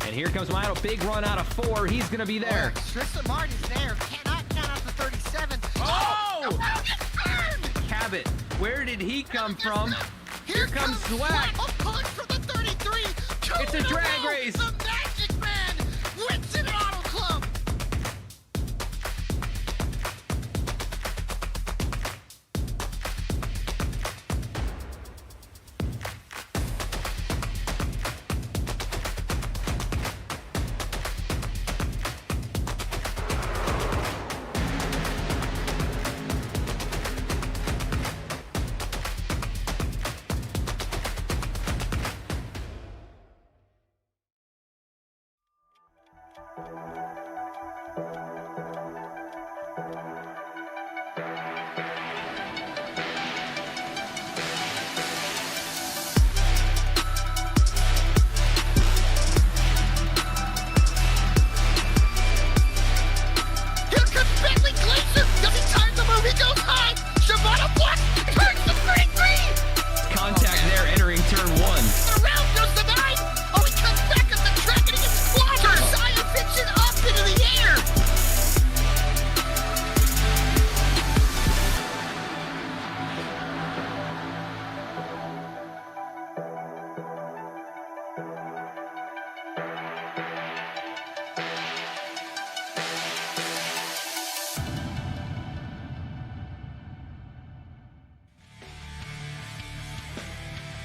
And here comes Milo. Big run out of 4. He's going to be there. Tristan Martin's there. Cannot count out the 37. Oh! Cabot. Where did he come from? Here comes Sweat. A push for the 33. It's a drag race. The Magic Man wins an Auto Club. Contact there entering turn 1. Around goes the 9. Oh, he comes back up the track and he gets clobbered. Josiah picks it up into the air.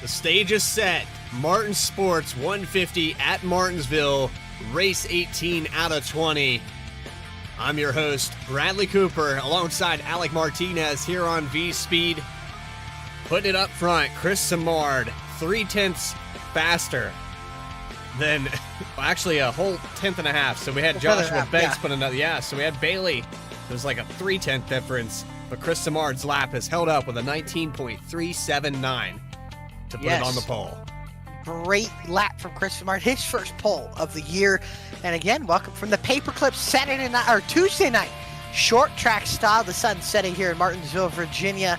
The stage is set. Martin Sports 150 at Martinsville, race 18 out of 20. I'm your host, Bradley Cooper, alongside Alec Martinez here on VSPEED. Putting it up front, Chris Simard, 0.3 faster than, actually a whole 1.5. So we had Joshua Banks put another, so we had Bailey. It was like a 0.3 difference, but Chris Simard's lap has held up with a 19.379 to put it on the pole. Great lap from Chris Simard, his first pole of the year. And again, welcome from the paperclip Saturday night or Tuesday night short track style. The sun's setting here in Martinsville, Virginia.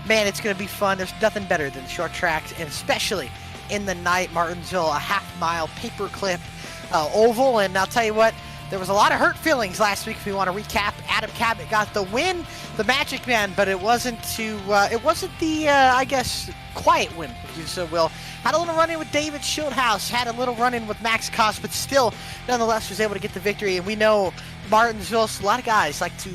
Man, it's going to be fun. There's nothing better than short tracks, and especially in the night. Martinsville, a half-mile paperclip oval, and I'll tell you what, there was a lot of hurt feelings last week. If we want to recap, Adam Cabot got the win, the Magic Man, but it wasn't the I guess quiet win, if you so will. Had a little run-in with David Schildhouse, had a little run-in with Max Koss, but still, nonetheless, was able to get the victory. And we know Martinsville, a lot of guys like to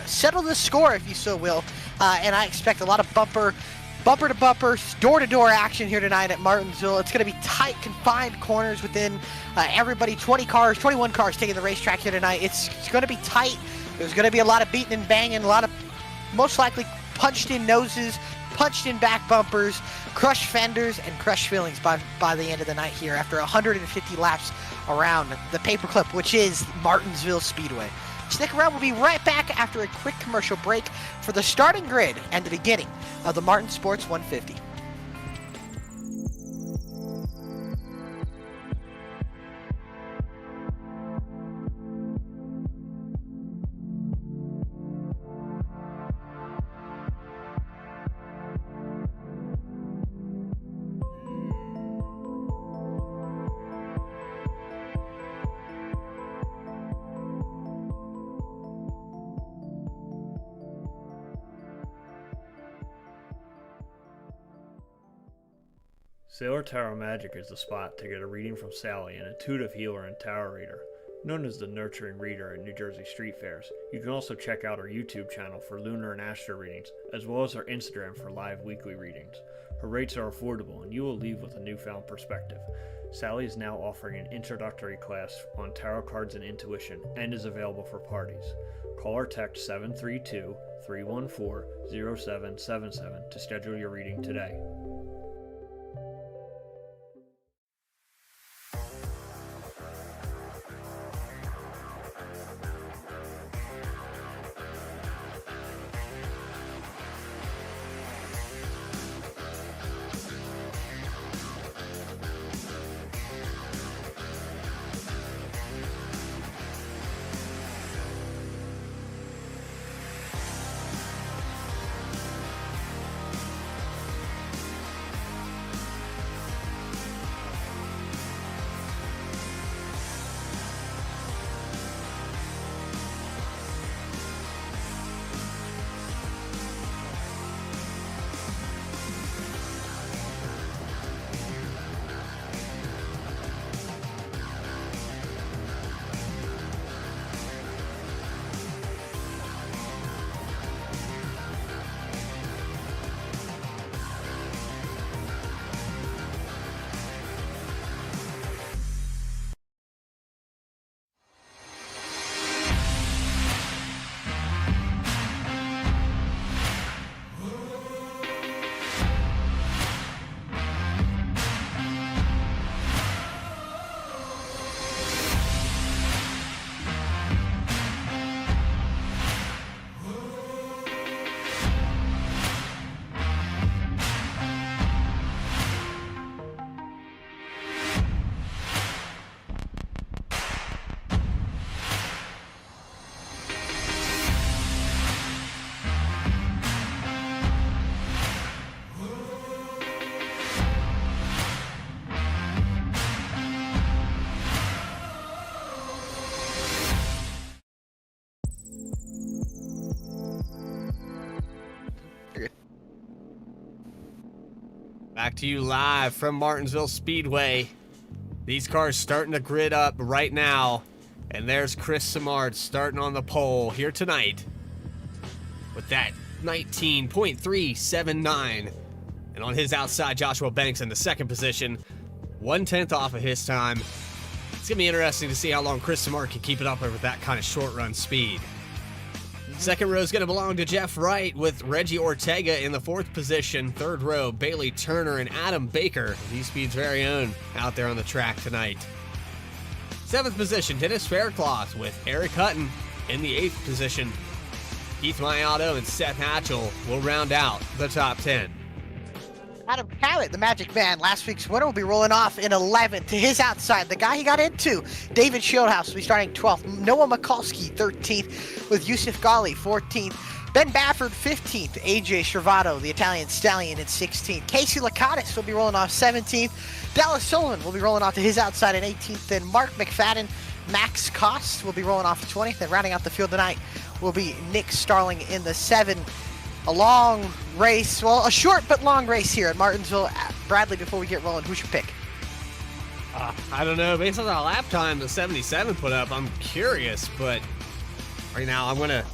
settle the score, if you so will. And I expect a lot of bumper-to-bumper, door-to-door action here tonight at Martinsville. It's going to be tight, confined corners within everybody. 21 cars taking the racetrack here tonight. It's going to be tight. There's going to be a lot of beating and banging, a lot of most likely punched-in noses, punched-in back bumpers, crushed fenders, and crushed feelings by the end of the night here after 150 laps around the paperclip, which is Martinsville Speedway. Stick around. We'll be right back after a quick commercial break for the starting grid and the beginning of the Martin Sports 150. Sailor Tarot Magic is the spot to get a reading from Sally, an intuitive healer and tarot reader. Known as the Nurturing Reader at New Jersey Street Fairs, you can also check out our YouTube channel for lunar and astro readings, as well as our Instagram for live weekly readings. Her rates are affordable, and you will leave with a newfound perspective. Sally is now offering an introductory class on tarot cards and intuition, and is available for parties. Call or text 732-314-0777 to schedule your reading today. Back to you live from Martinsville Speedway. These cars starting to grid up right now. And there's Chris Simard starting on the pole here tonight with that 19.379. And on his outside, Joshua Banks in the second position, 1/10 off of his time. It's going to be interesting to see how long Chris Simard can keep it up with that kind of short run speed. Second row is going to belong to Jeff Wright with Reggie Ortega in the fourth position. Third row, Bailey Turner and Adam Baker, VSPEED's very own, out there on the track tonight. Seventh position, Dennis Faircloth with Eric Hutton in the eighth position. Keith Mayato and Seth Hatchell will round out the top 10. Adam Callett, the Magic Man, last week's winner, will be rolling off in 11th. To his outside, the guy he got into, David Shieldhouse, will be starting 12th. Noah Mikulski, 13th, with Yusuf Ghali, 14th. Ben Bafford, 15th. AJ Shervato, the Italian Stallion, in 16th. Casey Lakatos will be rolling off 17th. Dallas Sullivan will be rolling off to his outside in 18th. Then Mark McFadden, Max Kost will be rolling off 20th. And rounding out the field tonight will be Nick Starling in the 7. A long race, well, a short but long race here at Martinsville. Bradley, before we get rolling, who's your pick? I don't know. Based on the lap time the 77 put up, I'm curious, but right now I'm gonna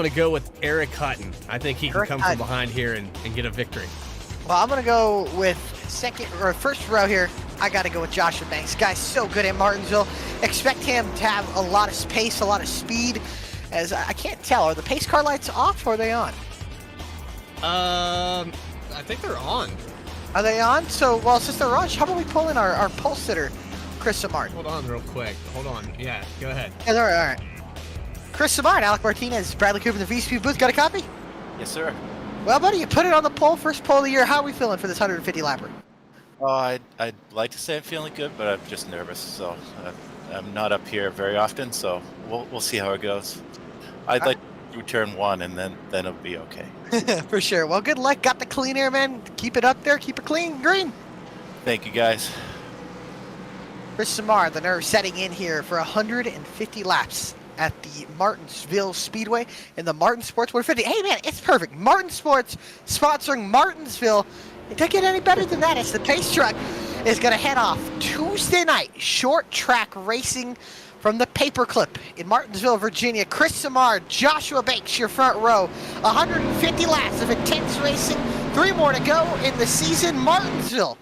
go with Eric Hutton. I think he can come from behind here and get a victory. Well, I'm gonna go with first row here. I gotta go with Joshua Banks. Guy's so good at Martinsville. Expect him to have a lot of pace, a lot of speed. As I can't tell, are the pace car lights off or are they on? I think they're on. Are they on? So, well, since they're on, how about we pull in our pole sitter, Chris Simard? Hold on real quick. Hold on. Yeah, go ahead. Yeah, all right. Chris Simard, Alec Martinez, Bradley Cooper in the VSPEED booth. Got a copy? Yes, sir. Well, buddy, you put it on the pole, first pole of the year. How are we feeling for this 150 lapper? I'd like to say I'm feeling good, but I'm just nervous. So I'm not up here very often, so we'll see how it goes. I'd like to do turn one, and then it'll be okay. For sure. Well, good luck. Got the clean air, man. Keep it up there. Keep it clean. Green. Thank you, guys. Chris Simard, the nerve setting in here for 150 laps at the Martinsville Speedway in the Martin Sports 150. Hey, man, it's perfect. Martin Sports sponsoring Martinsville. It doesn't get any better than that. It's the pace truck is going to head off Tuesday night. Short track racing from the paperclip in Martinsville, Virginia. Chris Simard, Joshua Banks, your front row. 150 laps of intense racing. 3 more to go in the season. Martinsville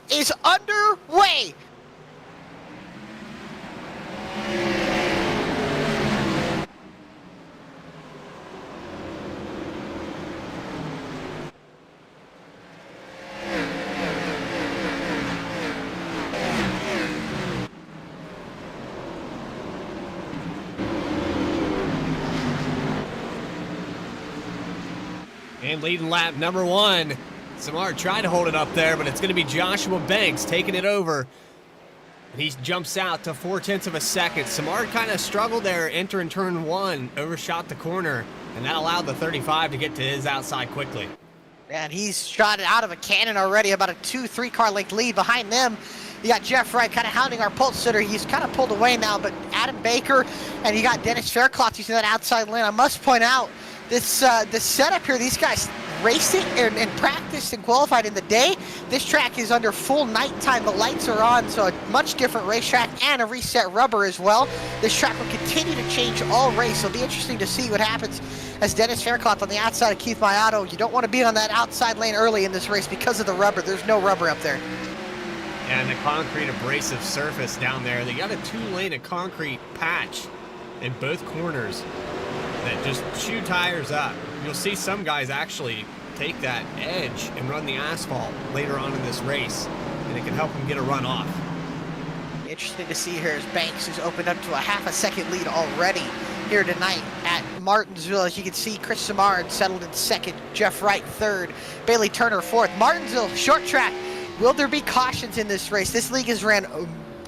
is underway. And leading lap number 1. Simard tried to hold it up there, but it's going to be Joshua Banks taking it over. And he jumps out to 0.4 of a second. Simard kind of struggled there entering turn 1, overshot the corner, and that allowed the 35 to get to his outside quickly. And he's shot it out of a cannon already, about a 2-3 car length lead behind them. You got Jeff Wright kind of hounding our pole sitter. He's kind of pulled away now, but Adam Baker, and you got Dennis Faircloth using that outside lane. I must point out, this setup here, these guys racing and practiced and qualified in the day. This track is under full nighttime. The lights are on, so a much different racetrack and a reset rubber as well. This track will continue to change all race. It'll be interesting to see what happens as Dennis Faircloth on the outside of Keith Mayato. You don't want to be on that outside lane early in this race because of the rubber. There's no rubber up there. And the concrete abrasive surface down there. They got a 2-lane of concrete patch in both corners that just chew tires up. You'll see some guys actually take that edge and run the asphalt later on in this race, and it can help them get a run off. Interesting to see here as Banks has opened up to a half a second lead already here tonight at Martinsville. As you can see, Chris Simard settled in second, Jeff Wright third, Bailey Turner fourth. Martinsville short track. Will there be cautions in this race? This league has ran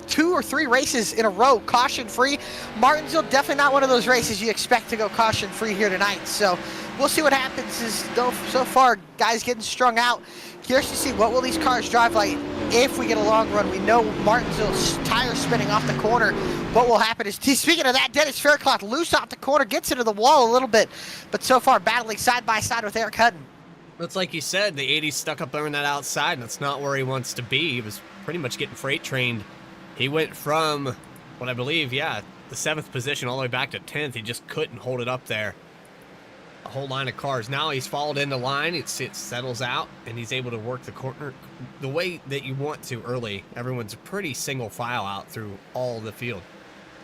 2 or 3 races in a row caution-free. Martinsville, definitely not one of those races you expect to go caution-free here tonight. So we'll see what happens. So far, guys getting strung out. Curious to see what will these cars drive like if we get a long run. We know Martinsville's tires spinning off the corner. What will happen is, speaking of that, Dennis Faircloth loose off the corner, gets into the wall a little bit. But so far, battling side by side with Eric Hutton. It's like you said, the 80's stuck up there on that outside, and that's not where he wants to be. He was pretty much getting freight trained. He went from, what I believe, the 7th position all the way back to 10th. He just couldn't hold it up there. A whole line of cars. Now he's followed into line. It settles out, and he's able to work the corner the way that you want to early. Everyone's pretty single file out through all the field.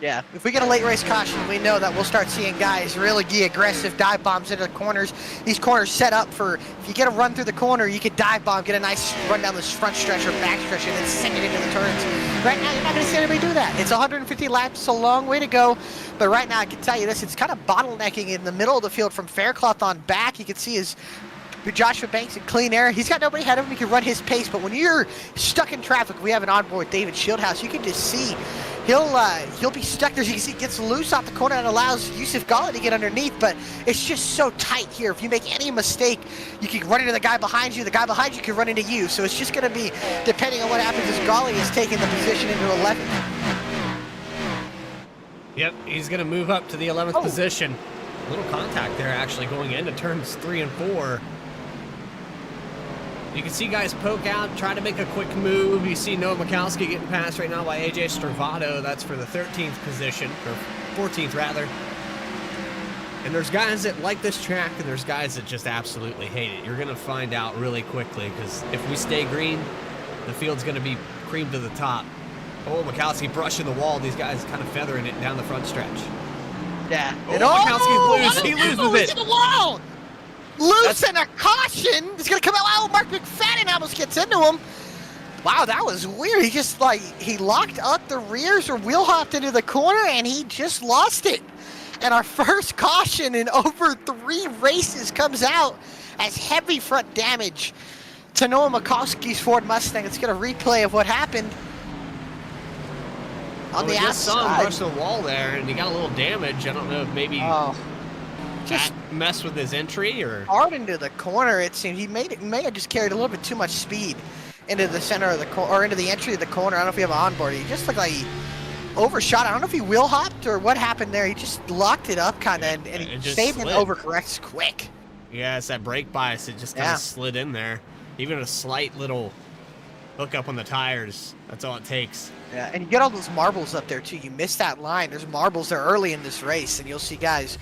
Yeah, if we get a late race caution, we know that we'll start seeing guys really be aggressive dive bombs into the corners. These corners set up for, if you get a run through the corner, you could dive bomb, get a nice run down this front stretch or back stretch, and then send it into the turns. Right now, you're not going to see anybody do that. It's 150 laps, it's a long way to go. But right now, I can tell you this, it's kind of bottlenecking in the middle of the field from Faircloth on back. You can see his Joshua Banks in clean air. He's got nobody ahead of him. He can run his pace. But when you're stuck in traffic, we have an onboard David Shieldhouse. You can just see he'll be stuck there. As you can see, gets loose off the corner and allows Yusuf Ghali to get underneath. But it's just so tight here. If you make any mistake, you can run into the guy behind you. The guy behind you can run into you. So it's just going to be depending on what happens as Ghali is taking the position into 11th. Yep, he's going to move up to the 11th position. A little contact there, actually, going into turns 3 and 4. You can see guys poke out, try to make a quick move. You see Noah Mikowski getting passed right now by AJ Stravato. That's for the 13th position, or 14th rather. And there's guys that like this track, and there's guys that just absolutely hate it. You're going to find out really quickly, because if we stay green, the field's going to be cream to the top. Oh, Mikowski brushing the wall. These guys kind of feathering it down the front stretch. Yeah. Oh, Mikowski he loses it. The wall. Loose and a caution. He's going to come out. Oh, Mark McFadden almost gets into him. Wow, that was weird. He just, he locked up the rears or wheel hopped into the corner, and he just lost it. And our first caution in over 3 races comes out as heavy front damage to Noah Mikowski's Ford Mustang. It's going to replay of what happened on the outside. Saw him brush the wall there, and he got a little damage. I don't know if maybe just messed with his entry or hard into the corner. It seemed he may have just carried a little bit too much speed into the center of the corner or into the entry of the corner. I don't know if you have an onboard. He just looked like he overshot. I don't know if he wheel hopped or what happened there. He just locked it up kind of, and he saved and overcorrects quick. Yeah, it's that brake bias. It just kind of slid in there. Even a slight little hook up on the tires. That's all it takes. Yeah, and you get all those marbles up there too. You miss that line. There's marbles there early in this race, and you'll see guys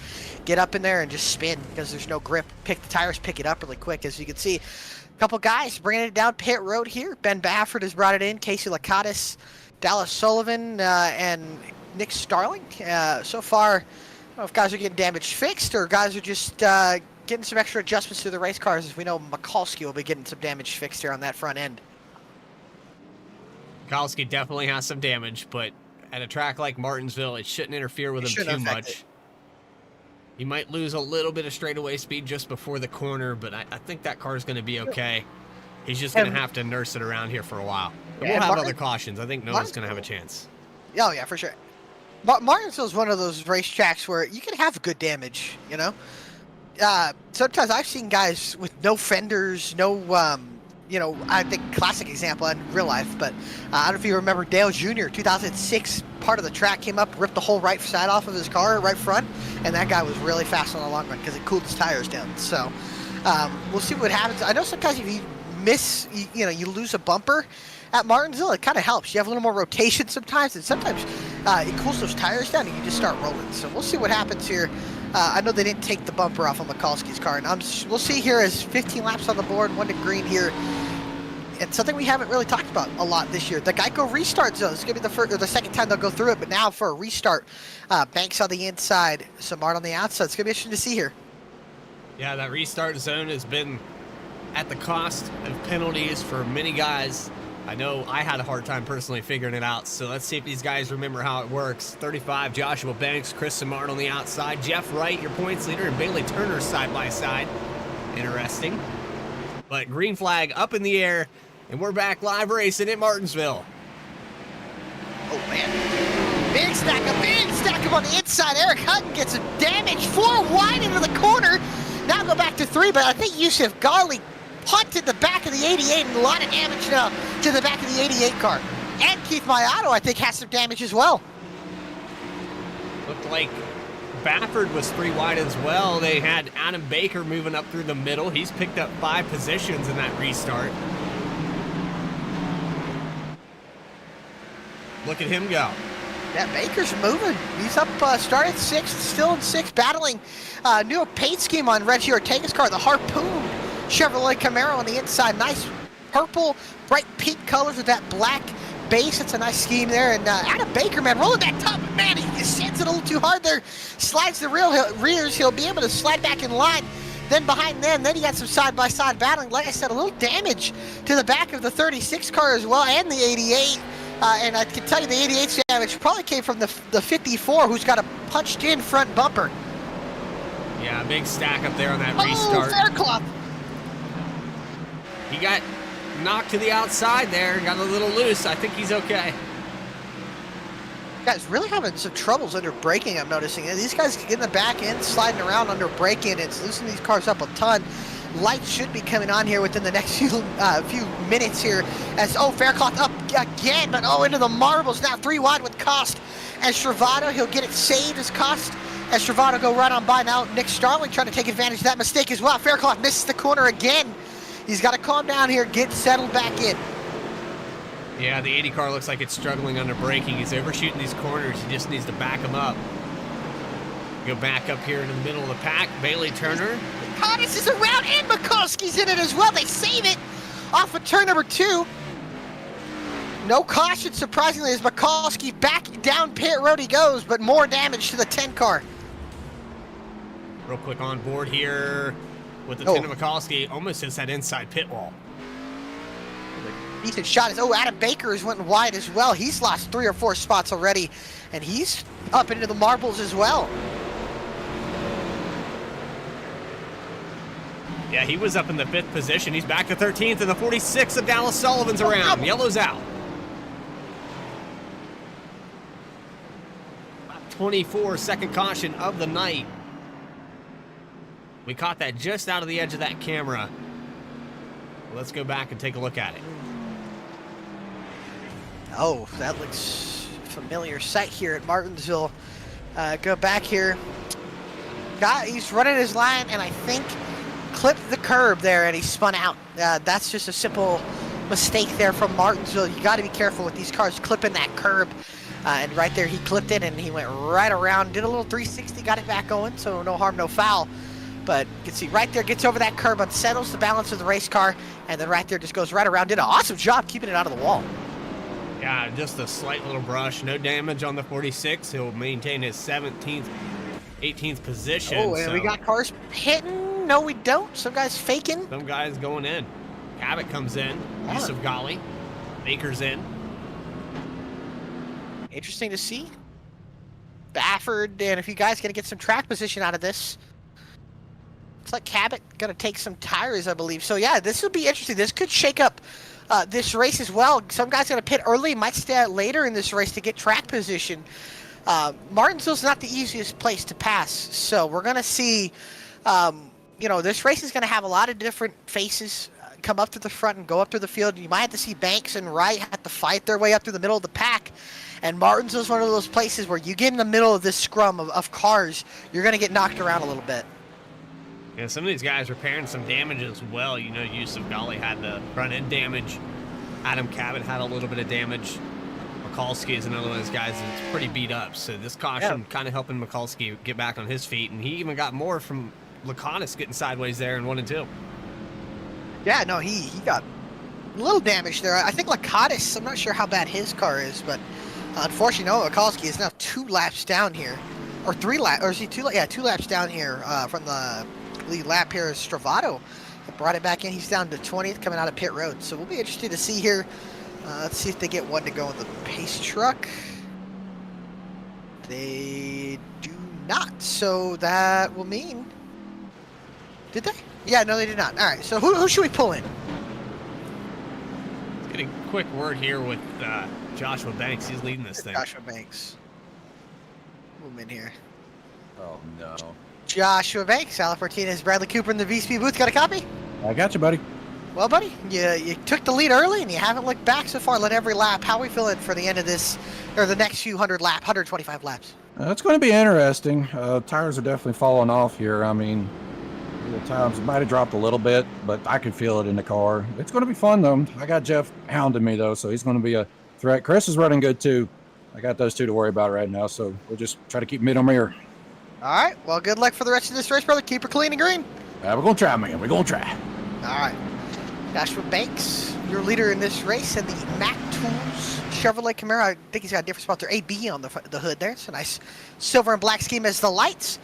get up in there and just spin because there's no grip. The tires pick it up really quick, as you can see. A couple guys bringing it down pit road here. Ben Baffert has brought it in. Casey Lakatos, Dallas Sullivan, and Nick Starling. So far, I don't know if guys are getting damage fixed or guys are just getting some extra adjustments to the race cars. As we know, Mikulski will be getting some damage fixed here on that front end. Mikulski definitely has some damage, but at a track like Martinsville, it shouldn't interfere with him too much. He might lose a little bit of straightaway speed just before the corner, but I think that car is going to be okay. He's just going to have to nurse it around here for a while. And we'll have other cautions. I think Noah's going to have a chance. Oh, yeah, for sure. Martinsville is one of those racetracks where you can have good damage, you know? Sometimes I've seen guys with no fenders, no... I think classic example in real life, but I don't know if you remember Dale Jr. 2006, part of the track came up, ripped the whole right side off of his car, right front, and that guy was really fast on the long run because it cooled his tires down. So we'll see what happens. I know sometimes if you miss, you lose a bumper at Martinsville, it kind of helps. You have a little more rotation sometimes, and sometimes it cools those tires down and you just start rolling. So we'll see what happens here. I know they didn't take the bumper off of Mikulski's car, and we'll see here as 15 laps on the board, 1 to green here. And something we haven't really talked about a lot this year, the Geico restart zone. It's going to be the second time they'll go through it, but now for a restart, Banks on the inside, Samart on the outside. It's going to be interesting to see here. Yeah, that restart zone has been at the cost of penalties for many guys. I know I had a hard time personally figuring it out, so let's see if these guys remember how it works. 35, Joshua Banks, Chris Samart on the outside, Jeff Wright, your points leader, and Bailey Turner side by side. Interesting. But green flag up in the air, and we're back live racing at Martinsville. Oh, man. Big stack up on the inside. Eric Hutton gets some damage. 4 wide into the corner. Now go back to 3, but I think Yusuf Ghali punted the back of the 88 and a lot of damage now to the back of the 88 car. And Keith Maiato, I think, has some damage as well. Looked like Baffert was 3 wide as well. They had Adam Baker moving up through the middle. He's picked up 5 positions in that restart. Look at him go. Yeah, Baker's moving. He's up, started 6th, still in 6th, battling new paint scheme on Reggie Ortega's car, the Harpoon Chevrolet Camaro on the inside. Nice purple, bright pink colors with that black base. It's a nice scheme there. And Adam Baker, man, rolling that top, but man, he just sends it a little too hard there. Slides the rears. He'll be able to slide back in line. Then behind them, then you got some side-by-side battling. Like I said, a little damage to the back of the 36 car as well, and the 88. And I can tell you the 88's damage probably came from the 54, who's got a punched-in front bumper. Yeah, big stack up there on that restart. Faircloth. He got knocked to the outside there, got a little loose. I think he's okay. Guys really having some troubles under braking, I'm noticing. These guys get in the back end, sliding around under braking. It's loosening these cars up a ton. Lights should be coming on here within the next few minutes here. As, Faircloth up again, but into the marbles. Now 3 wide with Cost. As Travato, he'll get it saved as Cost. As Travato go right on by now. Nick Starling trying to take advantage of that mistake as well. Faircloth misses the corner again. He's got to calm down here, get settled back in. Yeah, the 80 car looks like it's struggling under braking. He's overshooting these corners. He just needs to back them up. Go back up here in the middle of the pack. Bailey Turner. Cottis is around, and Mikulski's in it as well. They save it off of turn number 2. No caution, surprisingly, as Mikulski back down pit road he goes, but more damage to the 10 car. Real quick on board here with the 10 of Mikulski. Almost hits that inside pit wall. Decent shot is, Adam Baker is went wide as well. He's lost 3 or 4 spots already, and he's up into the marbles as well. Yeah, he was up in the 5th position. He's back to 13th, and the 46 of Dallas Sullivan's around. Yellow's out. 24 second caution of the night. We caught that just out of the edge of that camera. Let's go back and take a look at it. Oh, that looks familiar sight here at Martinsville. Go back here. He's running his line, and I think clipped the curb there, and he spun out. That's just a simple mistake there from Martinsville. You got to be careful with these cars clipping that curb. And right there, he clipped it, and he went right around, did a little 360, got it back going, so no harm, no foul. But you can see right there, gets over that curb, unsettles the balance of the race car, and then right there just goes right around. Did an awesome job keeping it out of the wall. Yeah, just a slight little brush. No damage on the 46. He'll maintain his 17th, 18th position. Oh, and we got cars hitting. No, we don't. Some guys faking. Some guys going in. Cabot comes in. Yusuf Ghali. Baker's in. Interesting to see. Baffert, and if you guys going to get some track position out of this. Looks like Cabot going to take some tires, I believe. So, yeah, this will be interesting. This could shake up this race as well. Some guys going to pit early, might stay out later in this race to get track position. Martinsville's not the easiest place to pass. So, we're going to see, this race is going to have a lot of different faces come up to the front and go up through the field. You might have to see Banks and Wright have to fight their way up through the middle of the pack. And Martinsville's one of those places where you get in the middle of this scrum of cars, you're going to get knocked around a little bit. Yeah, some of these guys repairing some damage as well. Yusuf Ghali had the front end damage. Adam Cabot had a little bit of damage. Mikulski is another one of those guys that's pretty beat up. So this caution kind of helping Mikulski get back on his feet. And he even got more from Laconis getting sideways there in 1 and 2. Yeah, no, he got a little damage there. I think Laconis, I'm not sure how bad his car is, but unfortunately, no, Mikulski is now 2 laps down here. Or 3 laps, or is he 2 laps? Yeah, 2 laps down here from the lead lap here. Stravato brought it back in. He's down to 20th coming out of pit road. So we'll be interested to see here. Let's see if they get one to go in the pace truck. They do not. So that will mean... Did they? Yeah, no, they did not. All right, so who should we pull in? Let's get a quick word here with Joshua Banks. He's leading this thing. Joshua Banks. Move him in here. Oh, no. Joshua Banks, Alex Martinez, Bradley Cooper in the VSPEED booth. Got a copy? I got you, buddy. Well, buddy, you took the lead early and you haven't looked back so far. Led every lap. How are we feeling for the end of this, or the next few 125 laps? It's going to be interesting. Tires are definitely falling off here. I mean, the times might have dropped a little bit, but I can feel it in the car. It's going to be fun, though. I got Jeff hounding me, though, so he's going to be a threat. Chris is running good, too. I got those two to worry about right now, so we'll just try to keep mid on mirror. All right. Well, good luck for the rest of this race, brother. Keep her clean and green. We're going to try, man. We're going to try. All right. Joshua Banks, your leader in this race, and the Mac Tools Chevrolet Camaro. I think he's got a different spot there. AB on the hood there. It's a nice silver and black scheme as the lights,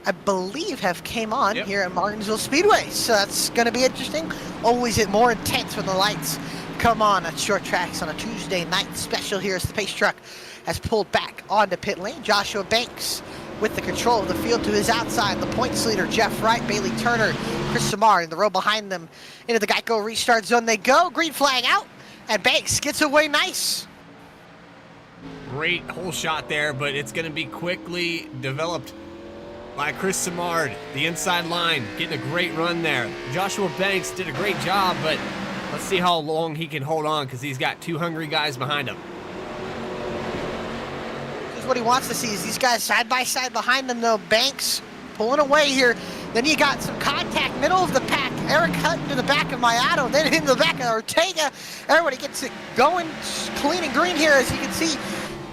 I believe, have came on here at Martinsville Speedway. So that's going to be interesting. Always more intense when the lights come on at short tracks on a Tuesday night special here as the pace truck has pulled back onto pit lane. Joshua Banks with the control of the field to his outside. The points leader, Jeff Wright, Bailey Turner, Chris Samar in the row behind them. Into the Geico restart zone they go. Green flag out, and Banks gets away nice. Great hole shot there, but it's going to be quickly developed by Chris Samard, the inside line, getting a great run there. Joshua Banks did a great job, but let's see how long he can hold on because he's got two hungry guys behind him. What he wants to see is these guys side by side behind them, though. Banks pulling away here. Then you got some contact, middle of the pack. Eric Hutton to the back of Mayato, then in the back of Ortega. Everybody gets it going clean and green here, as you can see.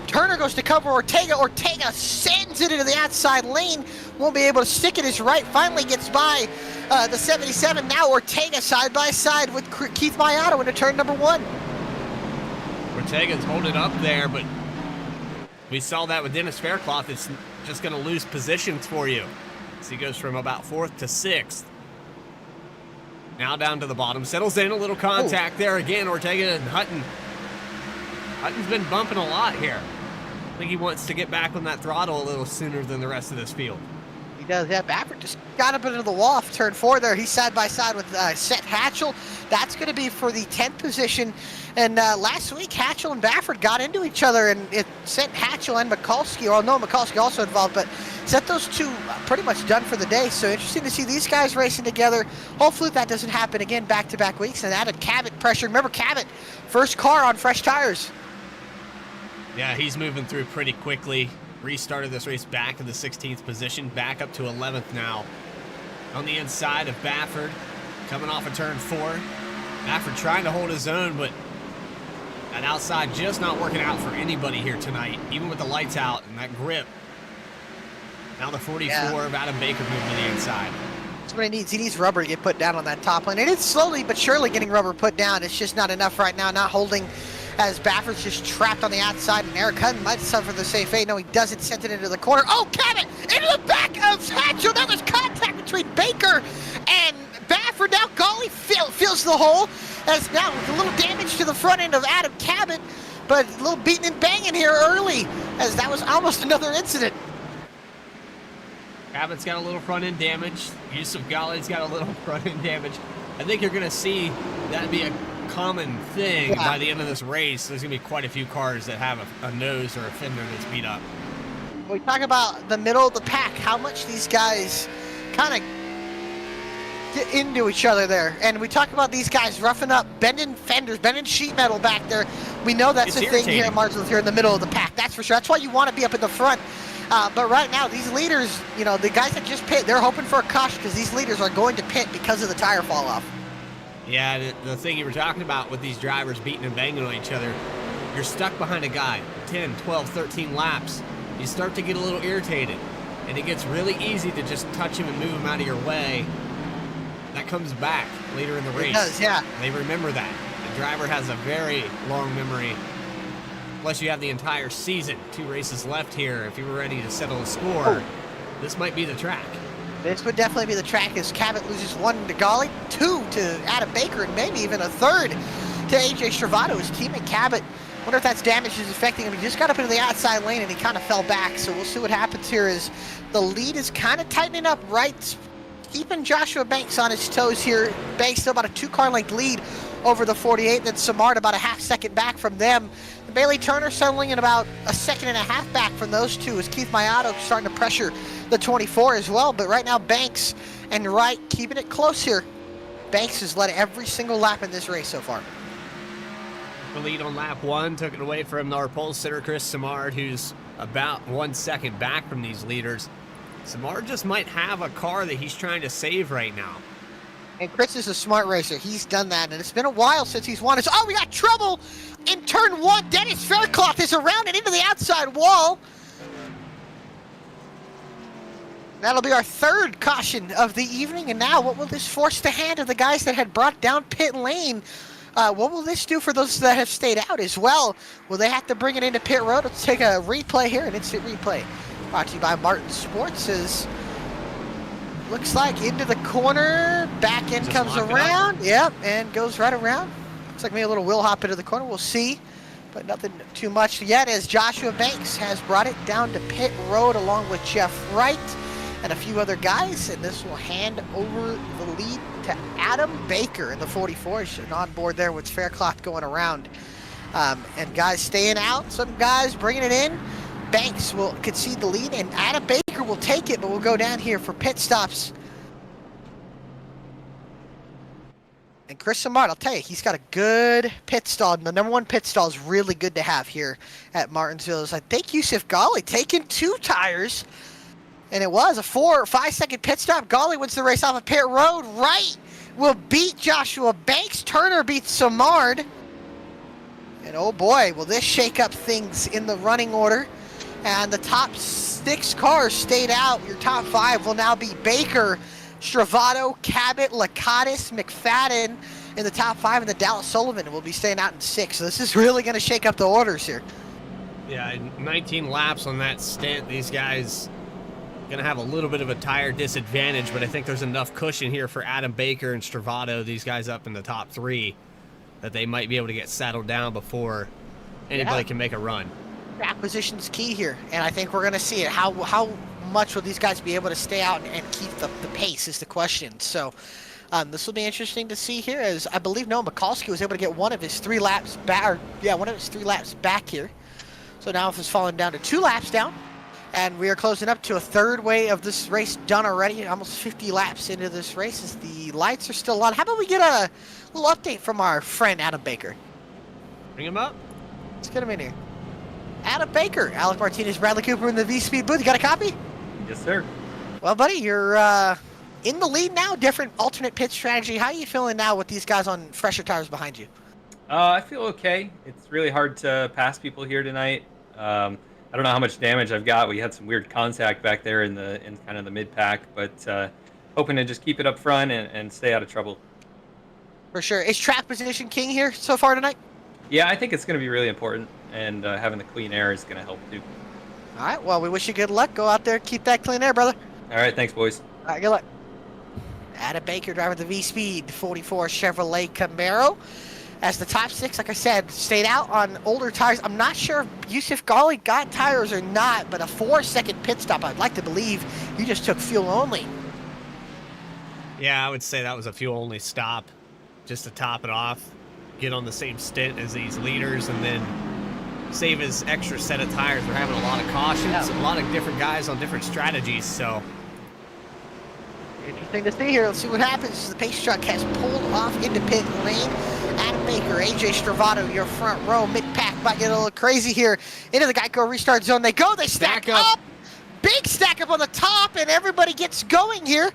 Turner goes to cover Ortega. Ortega sends it into the outside lane. Won't be able to stick it. His right finally gets by the 77. Now Ortega side by side with Keith Mayato into turn number 1. Ortega's holding up there, but we saw that with Dennis Faircloth. It's just going to lose positions for you. So he goes from about 4th to 6th. Now down to the bottom. Settles in, a little contact there again. Ortega and Hutton. Hutton's been bumping a lot here. I think he wants to get back on that throttle a little sooner than the rest of this field. He does. Yeah, Baffert just got up into the wall off turn 4 there. He's side by side with Seth Hatchell. That's going to be for the 10th position. And last week, Hatchell and Baffert got into each other, and it sent Hatchell and Mikulski, or no, Mikulski also involved, but set those two pretty much done for the day. So interesting to see these guys racing together. Hopefully that doesn't happen again back-to-back weeks. And added Cabot pressure. Remember, Cabot, first car on fresh tires. Yeah, he's moving through pretty quickly. Restarted this race back in the 16th position, back up to 11th now. On the inside of Baffert, coming off of turn 4. Baffert trying to hold his own, but that outside just not working out for anybody here tonight, even with the lights out and that grip. Now the 44 of Adam Baker moving to the inside. That's what he needs. He needs rubber to get put down on that top lane. And it's slowly but surely getting rubber put down. It's just not enough right now, not holding, as Baffert's just trapped on the outside, and Eric Hutton might suffer the safe fate. No, he doesn't. Sent it into the corner. Oh, Cabot into the back of Hatchell. Now there's contact between Baker and Baffert. Now Golly fills the hole, as now with a little damage to the front end of Adam Cabot, but a little beating and banging here early, as that was almost another incident. Cabot's got a little front end damage. Yusuf Ghali's got a little front end damage. I think you're going to see that be a common thing by the end of this race. There's going to be quite a few cars that have a nose or a fender that's beat up. We talk about the middle of the pack, how much these guys kind of get into each other there. And we talk about these guys roughing up, bending fenders, bending sheet metal back there. We know that's a thing here at Martinsville, here in the middle of the pack. That's for sure. That's why you want to be up in the front. But right now, these leaders, you know, the guys that just pit, they're hoping for a caution because these leaders are going to pit because of the tire fall off. Yeah, the thing you were talking about with these drivers beating and banging on each other, you're stuck behind a guy 10, 12, 13 laps. You start to get a little irritated, and it gets really easy to just touch him and move him out of your way. That comes back later in the race. It does, yeah. They remember that. The driver has a very long memory. Plus, you have the entire season. 2 races left here. If you were ready to settle a score, this might be the track. This would definitely be the track, as Cabot loses 1 to Golly, 2 to Adam Baker, and maybe even a 3rd to AJ Stravato, his teammate Cabot. Wonder if that's damage is affecting him. He just got up into the outside lane and he kind of fell back. So we'll see what happens here, as the lead is kind of tightening up, right? Keeping Joshua Banks on his toes here. Banks still about a 2-car length lead over the 48, then Samard about a half second back from them. And Bailey Turner settling in about a second and a half back from those two, as Keith Mayato starting to pressure the 24 as well. But right now, Banks and Wright keeping it close here. Banks has led every single lap in this race so far. The lead on lap 1 took it away from our pole sitter, Chris Samard, who's about 1 second back from these leaders. Samar just might have a car that he's trying to save right now. And Chris is a smart racer. He's done that, and it's been a while since he's won. Oh, we got trouble in turn 1. Dennis Faircloth is around and into the outside wall. That'll be our third caution of the evening. And now what will this force the hand of the guys that had brought down pit lane? What will this do for those that have stayed out as well? Will they have to bring it into pit road? Let's take a replay here, an instant replay. Brought to you by Martin Sports. Looks like into the corner, back end Just comes lock it around. Yep, and goes right around. Looks like maybe a little wheel hop into the corner. We'll see, but nothing too much yet as Joshua Banks has brought it down to pit road along with Jeff Wright and a few other guys, and this will hand over the lead to Adam Baker in the 44. And on board there with Faircloth going around. And guys staying out, some guys bringing it in. Banks will concede the lead, and Adam Baker will take it, but we'll go down here for pit stops. And Chris Samard, I'll tell you, he's got a good pit stall. The number 1 pit stall is really good to have here at Martinsville. I think Yusuf Ghali taking 2 tires. And it was a 4 or 5 second pit stop. Ghali wins the race off of pit road. Wright will beat Joshua Banks. Turner beats Samard. And oh boy, will this shake up things in the running order. And the top 6 cars stayed out. Your top 5 will now be Baker, Stravato, Cabot, Lakatis, McFadden in the top 5, and the Dallas Sullivan will be staying out in 6. So this is really going to shake up the orders here. Yeah, 19 laps on that stint. These guys going to have a little bit of a tire disadvantage, but I think there's enough cushion here for Adam Baker and Stravato, these guys up in the top 3, that they might be able to get settled down before anybody can make a run. Track position's key here, and I think we're going to see it. How much will these guys be able to stay out and keep the pace is the question. So this will be interesting to see here, as I believe Noah Mikulski was able to get one of his 3 laps back, one of his 3 laps back here. So now it's fallen down to 2 laps down. And we are closing up to a third way of this race done already, almost 50 laps into this race as the lights are still on. How about we get a little update from our friend Adam Baker? Bring him up. Let's get him in here. Adam Baker, Alec Martinez, Bradley Cooper in the VSPEED booth. You got a copy? Yes, sir. Well, buddy, you're in the lead now. Different alternate pit strategy. How are you feeling now with these guys on fresher tires behind you? I feel okay. It's really hard to pass people here tonight. I don't know how much damage I've got. We had some weird contact back there in kind of the mid pack, but hoping to just keep it up front and stay out of trouble. For sure. Is track position king here so far tonight? Yeah, I think it's going to be really important, and having the clean air is going to help too. All right. Well, we wish you good luck. Go out there, keep that clean air, brother. All right, thanks, boys. All right, good luck. Adam Baker driving the VSPEED 44 Chevrolet Camaro. As the top 6, like I said, stayed out on older tires. I'm not sure if Yusuf Ghali got tires or not, but a 4-second pit stop. I'd like to believe you just took fuel only. Yeah, I would say that was a fuel-only stop, just to top it off, get on the same stint as these leaders, and then save his extra set of tires. We're having a lot of cautions, a lot of different guys on different strategies, so... Interesting to see here. Let's see what happens. The pace truck has pulled off into pit lane. Adam Baker, AJ Stravato, your front row. Mid-pack might get a little crazy here. Into the Geico restart zone. They go. They stack up. Big stack up on the top, and everybody gets going here.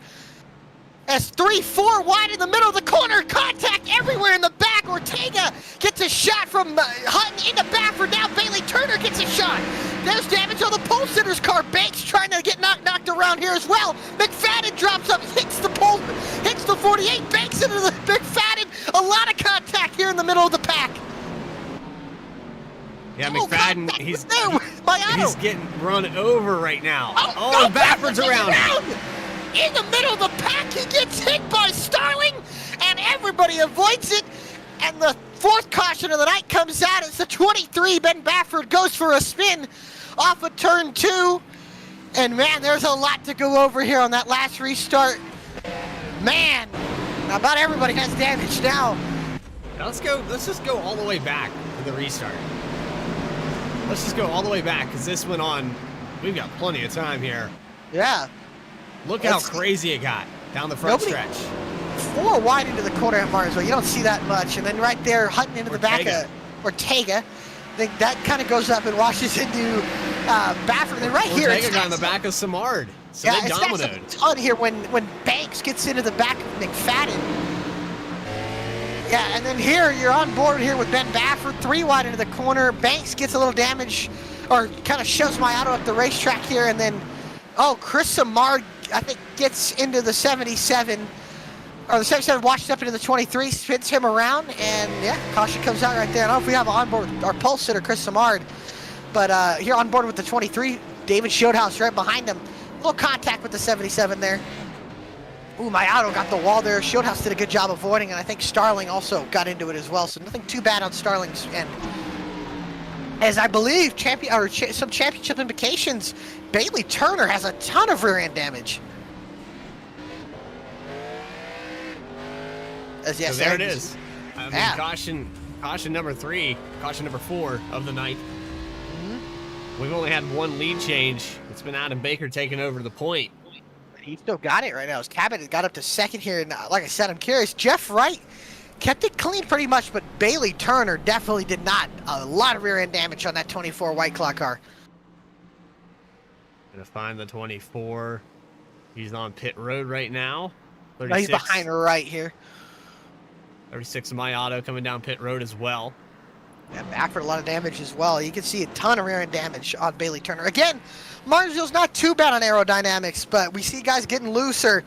As 3-4 wide in the middle of the corner. Contact everywhere in the back. Ortega gets a shot from Hutton into Bafford. Now Bailey Turner gets a shot. There's damage on the pole sitter's car. Banks trying to get knocked around here as well. McFadden drops up, hits the pole, hits the 48. Banks into the McFadden. A lot of contact here in the middle of the pack. Yeah, McFadden, he's getting run over right now. Oh, Bafford's around. In the middle of the pack, he gets hit by Starling, and everybody avoids it. And the 4th caution of the night comes out. It's the 23. Ben Bafford goes for a spin off of turn 2. And man, there's a lot to go over here on that last restart. Man, about everybody has damage now. Let's just go all the way back to the restart. Let's just go all the way back, because this went on. We've got plenty of time here. Yeah. Look how crazy it got down the front stretch. 4 wide into the corner at Martinsville. You don't see that much. And then right there, Hutton into the back of Ortega. I think that kind of goes up and washes into Baffert. And then right here, Ortega got in the back of Samard. So they it's dominoed. a ton here when Banks gets into the back of McFadden. Yeah, and then here you're on board here with Ben Baffert, 3 wide into the corner. Banks gets a little damage, or kind of shoves my auto up the racetrack here, and then, Chris Samard, I think, gets into the 77, or the 77 washes up into the 23, spins him around, and yeah, caution comes out right there. I don't know if we have on board our pole sitter, Chris Samard, but here on board with the 23, David Schoenhaus right behind him. A little contact with the 77 there. Ooh, my auto got the wall there. Schoenhaus did a good job avoiding, and I think Starling also got into it as well, so nothing too bad on Starling's end. As I believe some championship implications, Bailey Turner has a ton of rear end damage. As yes, So there it is. I mean, Yeah. caution number 3, caution number 4 of the night. We've only had one lead change. It's been Adam Baker taking over the point. He still got it right now. His cabinet got up to second here, and like I said, I'm curious. Jeff Wright kept it clean pretty much, but Bailey Turner definitely did not. A lot of rear end damage on that 24 White Claw car. Gonna find the 24. He's on pit road right now. No, he's behind Wright here. 36 of my auto coming down pit road as well. Yeah, Baffert a lot of damage as well. You can see a ton of rear end damage on Bailey Turner. Again, Martinsville's not too bad on aerodynamics, but we see guys getting looser.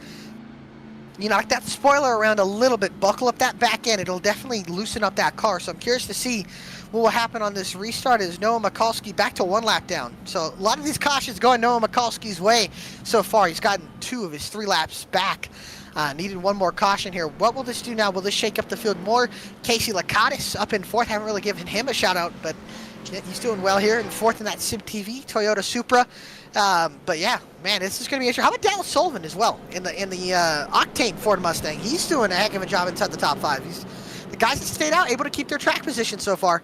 Knock that spoiler around a little bit, buckle up that back end. It'll definitely loosen up that car. So I'm curious to see what will happen on this restart as Noah Mikulski back to 1 lap down. So a lot of these cautions going Noah Mikulski's way so far. He's gotten 2 of his 3 laps back. Needed one more caution here. What will this do now? Will this shake up the field more? Casey Lakatis up in 4th. Haven't really given him a shout out, but he's doing well here in 4th in that Sim TV Toyota Supra. But yeah, man, this is going to be interesting. How about Dallas Sullivan as well in the Octane Ford Mustang? He's doing a heck of a job inside the top 5. The guys that stayed out able to keep their track position so far.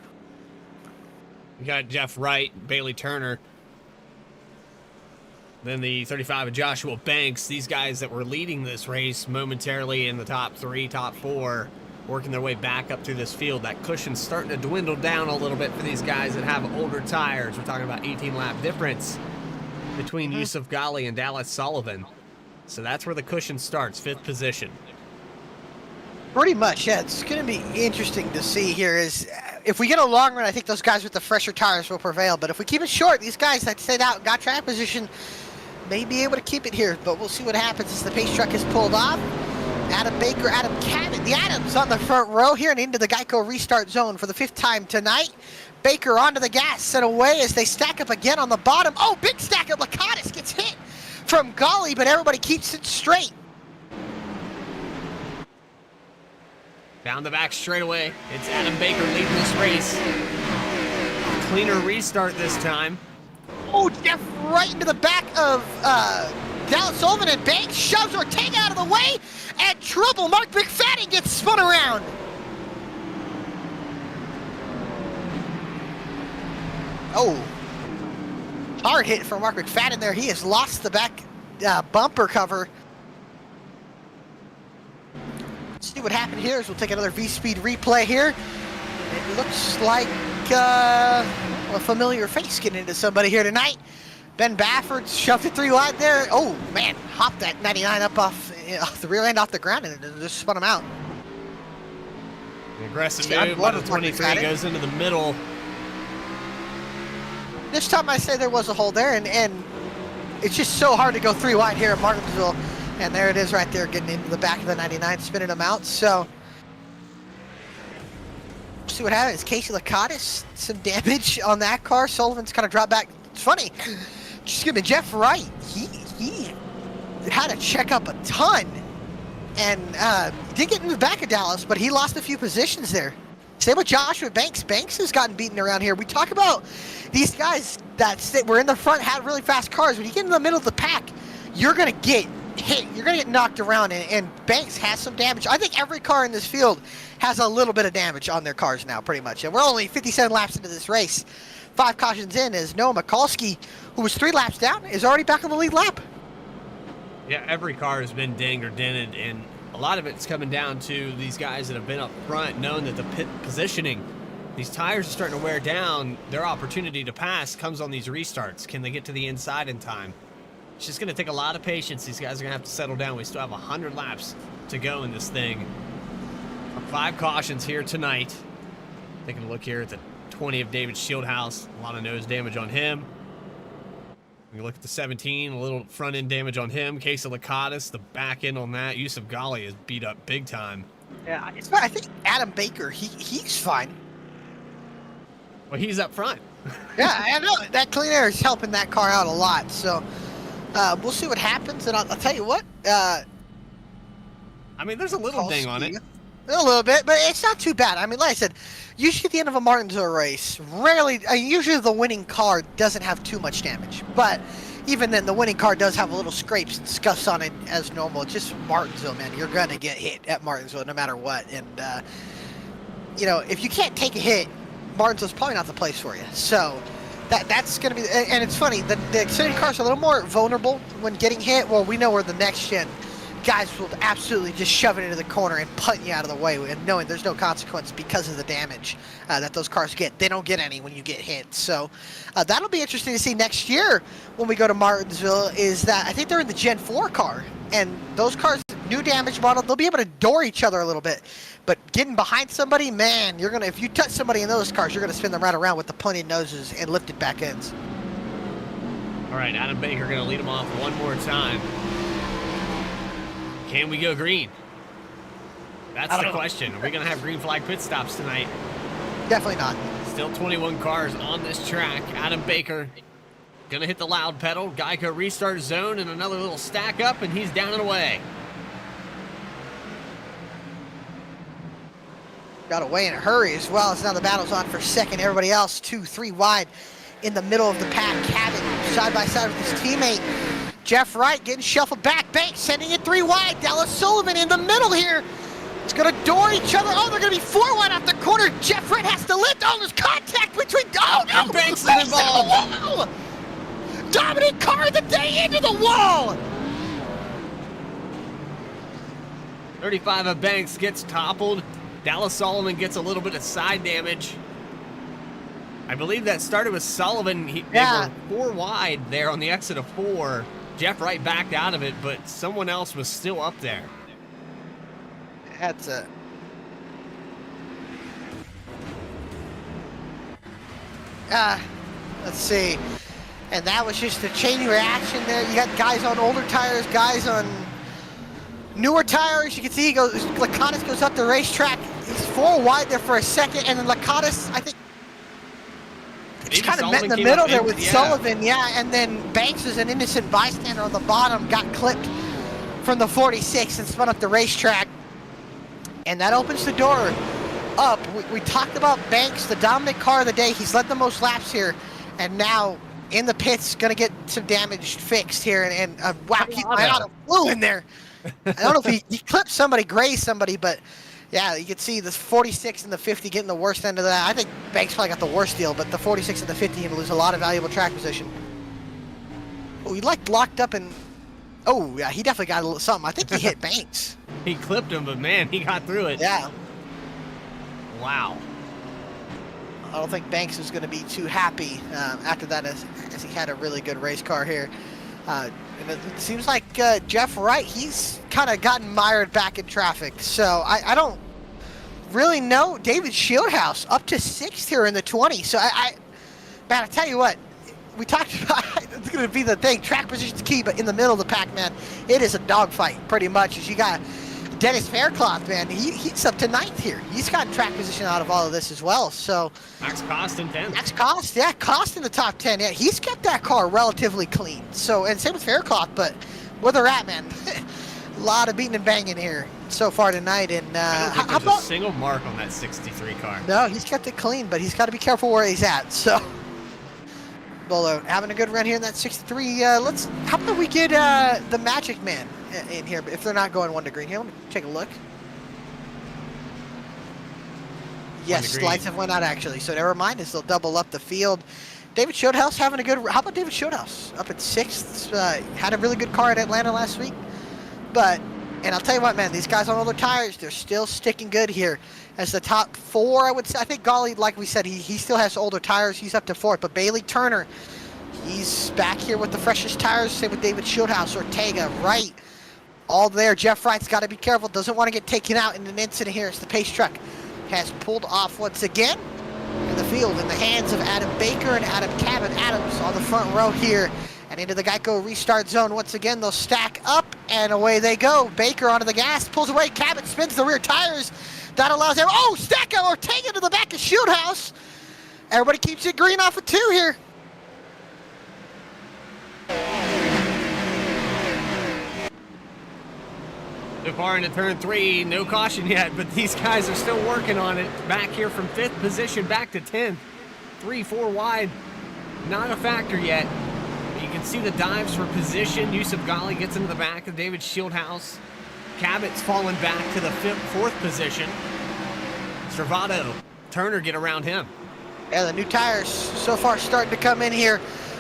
We got Jeff Wright, Bailey Turner. Then the 35 of Joshua Banks. These guys that were leading this race momentarily in the top 3, top 4, working their way back up through this field. That cushion's starting to dwindle down a little bit for these guys that have older tires. We're talking about 18-lap difference between Yusuf Ghali and Dallas Sullivan. So that's where the cushion starts, 5th position. Pretty much, yeah. It's going to be interesting to see here is if we get a long run, I think those guys with the fresher tires will prevail. But if we keep it short, these guys that stayed out and got track position may be able to keep it here. But we'll see what happens as the pace truck is pulled off. Adam Baker, Adam Cabot, the Adams on the front row here and into the Geico restart zone for the 5th time tonight. Baker onto the gas and away as they stack up again on the bottom. Oh, big stack up. Lakatis gets hit from Ghali, but everybody keeps it straight. Down the back straightaway. It's Adam Baker leading this race. Cleaner restart this time. Oh, Jeff right into the back of Dallas Sullivan, and Banks shoves Ortega out of the way, and trouble. Mark McFadden gets spun around. Oh, hard hit for Mark McFadden there. He has lost the back bumper cover. Let's see what happened here as we'll take another VSPEED replay here. It looks like a familiar face getting into somebody here tonight. Ben Baffert shoved it 3 wide there. Oh, man, hopped that 99 up off the rear end off the ground and just spun him out. An aggressive move by the 23 goes into the middle. This time I say there was a hole there, and it's just so hard to go 3 wide here at Martinsville. And there it is right there, getting into the back of the 99, spinning him out. So, see what happens. Casey Lakatis, some damage on that car. Sullivan's kind of dropped back. It's funny. Excuse me, Jeff Wright, he had to check up a ton. And did get in the back of Dallas, but he lost a few positions there. Same with Joshua Banks. Banks has gotten beaten around here. We talk about these guys that were in the front, had really fast cars. When you get in the middle of the pack, you're going to get hit. You're going to get knocked around, and Banks has some damage. I think every car in this field has a little bit of damage on their cars now, pretty much. And we're only 57 laps into this race. 5 cautions in as Noah Mikulski, who was 3 laps down, is already back on the lead lap. Yeah, every car has been dinged or dented, and a lot of it's coming down to these guys that have been up front, knowing that the pit positioning these tires are starting to wear down. Their opportunity to pass comes on these restarts. Can they get to the inside in time? It's just going to take a lot of patience. These guys are going to have to settle down. We still have 100 laps to go in this thing. 5 cautions here tonight. Taking a look here at the 20 of David Shieldhouse. A lot of nose damage on him. We look at the 17, a little front end damage on him. Case of Lacatus, the back end on that. Yusuf Ghali is beat up big time. Yeah, I think Adam Baker, he's fine. Well, he's up front. Yeah, I know. That clean air is helping that car out a lot. So we'll see what happens. And I'll tell you what. I mean, there's a little ding on it. A little bit, but it's not too bad. I mean, like I said, usually at the end of a Martinsville race, usually the winning car doesn't have too much damage. But even then, the winning car does have a little scrapes and scuffs on it as normal. It's just Martinsville, man. You're going to get hit at Martinsville no matter what. And, if you can't take a hit, Martinsville's probably not the place for you. So that's going to be, and it's funny, the Xfinity cars are a little more vulnerable when getting hit. Well, we know where the next gen guys will absolutely just shove it into the corner and punt you out of the way, and knowing there's no consequence because of the damage that those cars get. They don't get any when you get hit. So that'll be interesting to see next year when we go to Martinsville. Is that I think they're in the Gen 4 car, and those cars, new damage model, they'll be able to door each other a little bit. But getting behind somebody, man, if you touch somebody in those cars, you're gonna spin them right around with the punted noses and lifted back ends. All right, Adam Baker gonna lead them off one more time. Can we go green? That's the question. Are we going to have green flag pit stops tonight? Definitely not. Still 21 cars on this track. Adam Baker going to hit the loud pedal. Geico restart zone and another little stack up, and he's down and away. Got away in a hurry as well. As now the battle's on for second. Everybody else 2-3 wide in the middle of the pack. Cabin side by side with his teammate. Jeff Wright getting shuffled back. Banks sending it 3 wide. Dallas Sullivan in the middle here. It's going to door each other. Oh, they're going to be 4 wide off the corner. Jeff Wright has to lift. Oh, there's contact between. Oh, no. And Banks is involved. Dominant car of the day into the wall. 35 of Banks gets toppled. Dallas Sullivan gets a little bit of side damage. I believe that started with Sullivan. They were 4 wide there on the exit of 4. Jeff Wright backed out of it, but someone else was still up there. That's a... let's see. And that was just a chain reaction there. You got guys on older tires, guys on newer tires. You can see Lacatus goes up the racetrack. He's 4 wide there for a second, and then Lacatus, I think, it's kind of met in the middle there with Sullivan, and then Banks is an innocent bystander on the bottom, got clipped from the 46 and spun up the racetrack. And that opens the door up. We talked about Banks, the dominant car of the day. He's led the most laps here, and now in the pits, going to get some damage fixed here. And wow, he flew in there. I don't know if he clipped somebody, grazed somebody, but yeah, you can see the 46 and the 50 getting the worst end of that. I think Banks probably got the worst deal, but the 46 and the 50 going to lose a lot of valuable track position. Oh, he locked up and... Oh, yeah, he definitely got a little something. I think he hit Banks. He clipped him, but man, he got through it. Yeah. Wow. I don't think Banks is going to be too happy after that as he had a really good race car here. And it seems like Jeff Wright, he's kind of gotten mired back in traffic. So I don't really know. David Shieldhouse up to 6th here in the 20. So man, I tell you what, we talked about it's going to be the thing. Track position's key, but in the middle of the pack, man, it is a dogfight pretty much. As you got Dennis Faircloth, man, he's up to 9th here. He's gotten track position out of all of this as well. So Max Cost in 10th. Max Cost, yeah, Cost in the top 10. Yeah, he's kept that car relatively clean. So, and same with Faircloth, but where they're at, man, a lot of beating and banging here so far tonight. And I don't think there's a single mark on that 63 car. No, he's kept it clean, but he's got to be careful where he's at. So, Bolo having a good run here in that 63. How about we get the Magic Man in here, if they're not going 1 to green here? Let me take a look. Yes, lights have went out actually, so never mind. They'll double up the field. David Shieldhouse having a good. How about David Shieldhouse up at 6th? Had a really good car at Atlanta last week, but And I'll tell you what, man, these guys on older tires, they're still sticking good here. As the top 4, I would say, I think Golly, like we said, he still has older tires. He's up to 4th. But Bailey Turner, he's back here with the freshest tires. Same with David Shieldhouse, Ortega, Wright, all there. Jeff Wright's got to be careful. Doesn't want to get taken out in an incident here. It's the pace truck has pulled off once again in the field in the hands of Adam Baker and Adam Cabot. Adams on the front row here. And into the Geico restart zone once again. They'll stack up and away they go. Baker onto the gas, pulls away. Cabot spins the rear tires. That allows him. Oh, stack up Ortega to the back of Shieldhouse. Everybody keeps it green off of 2 here. So far into turn 3, no caution yet, but these guys are still working on it. Back here from 5th position, back to 10th. 3-4 wide, not a factor yet. But you can see the dives for position. Yusuf Ghali gets into the back of David Shieldhouse. Cabot's falling back to the 4th position. Servato, Turner get around him. Yeah, the new tires so far starting to come in here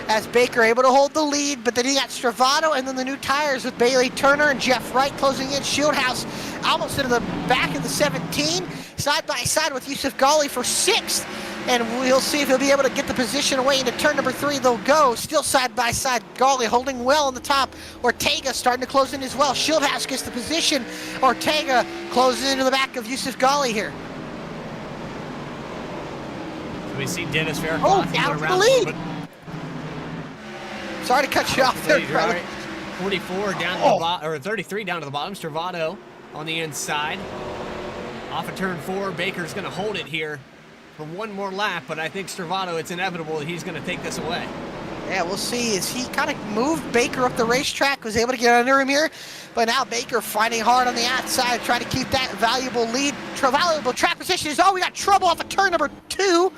as Baker able to hold the lead, but then he got Stravato and then the new tires with Bailey Turner and Jeff Wright closing in. Shieldhouse almost into the back of the 17, side by side with Yusuf Ghali for 6th. And we'll see if he'll be able to get the position away into turn number 3. They'll go still side by side. Ghali holding well on the top. Ortega starting to close in as well. Shieldhouse gets the position. Ortega closes into the back of Yusuf Ghali here. So we see Dennis Faircloth. Oh, down for the lead. Sorry to cut you off there, brother. Right. 44 down to the bottom, or 33 down to the bottom. Stravato on the inside. Off of turn 4, Baker's going to hold it here for one more lap, but I think Stravato, it's inevitable that he's going to take this away. Yeah, we'll see. As he kind of moved Baker up the racetrack, was able to get under him here, but now Baker fighting hard on the outside, trying to keep that valuable lead. Valuable track position is, we got trouble off of turn number 2.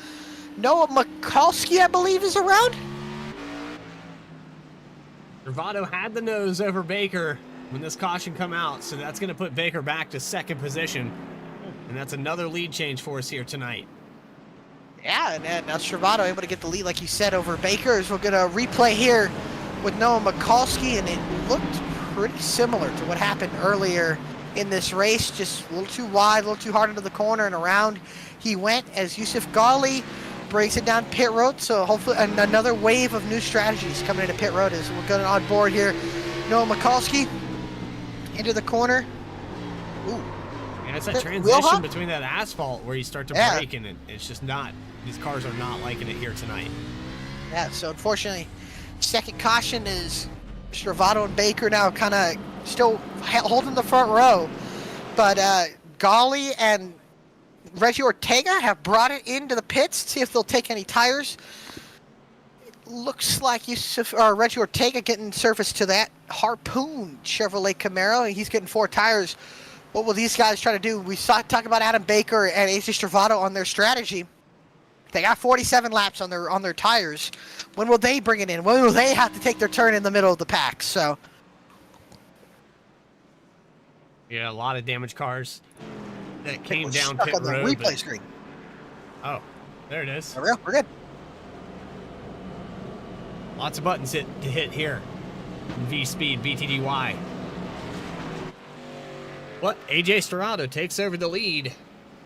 Noah Mikulski, I believe, is around. Stravato had the nose over Baker when this caution come out, so that's going to put Baker back to 2nd position, and that's another lead change for us here tonight. Yeah, and now Stravato able to get the lead, like you said, over Baker. As we're going to replay here with Noah Mikulski, and it looked pretty similar to what happened earlier in this race. Just a little too wide, a little too hard into the corner, and around he went as Yusuf Ghali breaks it down pit road. So hopefully another wave of new strategies coming into pit road as we're going on board here. Noah Mikulski into the corner. Ooh. And it's that transition between that asphalt where you start to brake, and it's just not, these cars are not liking it here tonight. Yeah, so unfortunately, second caution is Stravato and Baker now kind of still holding the front row. But Ghali and Reggie Ortega have brought it into the pits to see if they'll take any tires. It looks like Reggie Ortega getting service to that Harpoon Chevrolet Camaro, and he's getting 4 tires. What will these guys try to do? We talk about Adam Baker and AJ Stravato on their strategy. They got 47 laps on their tires. When will they bring it in? When will they have to take their turn in the middle of the pack? So, yeah, a lot of damaged cars that came down pit on the road. Replay screen. Oh, there it is. We're good. Lots of buttons to hit here. VSPEED, BTDY. But AJ Stravato takes over the lead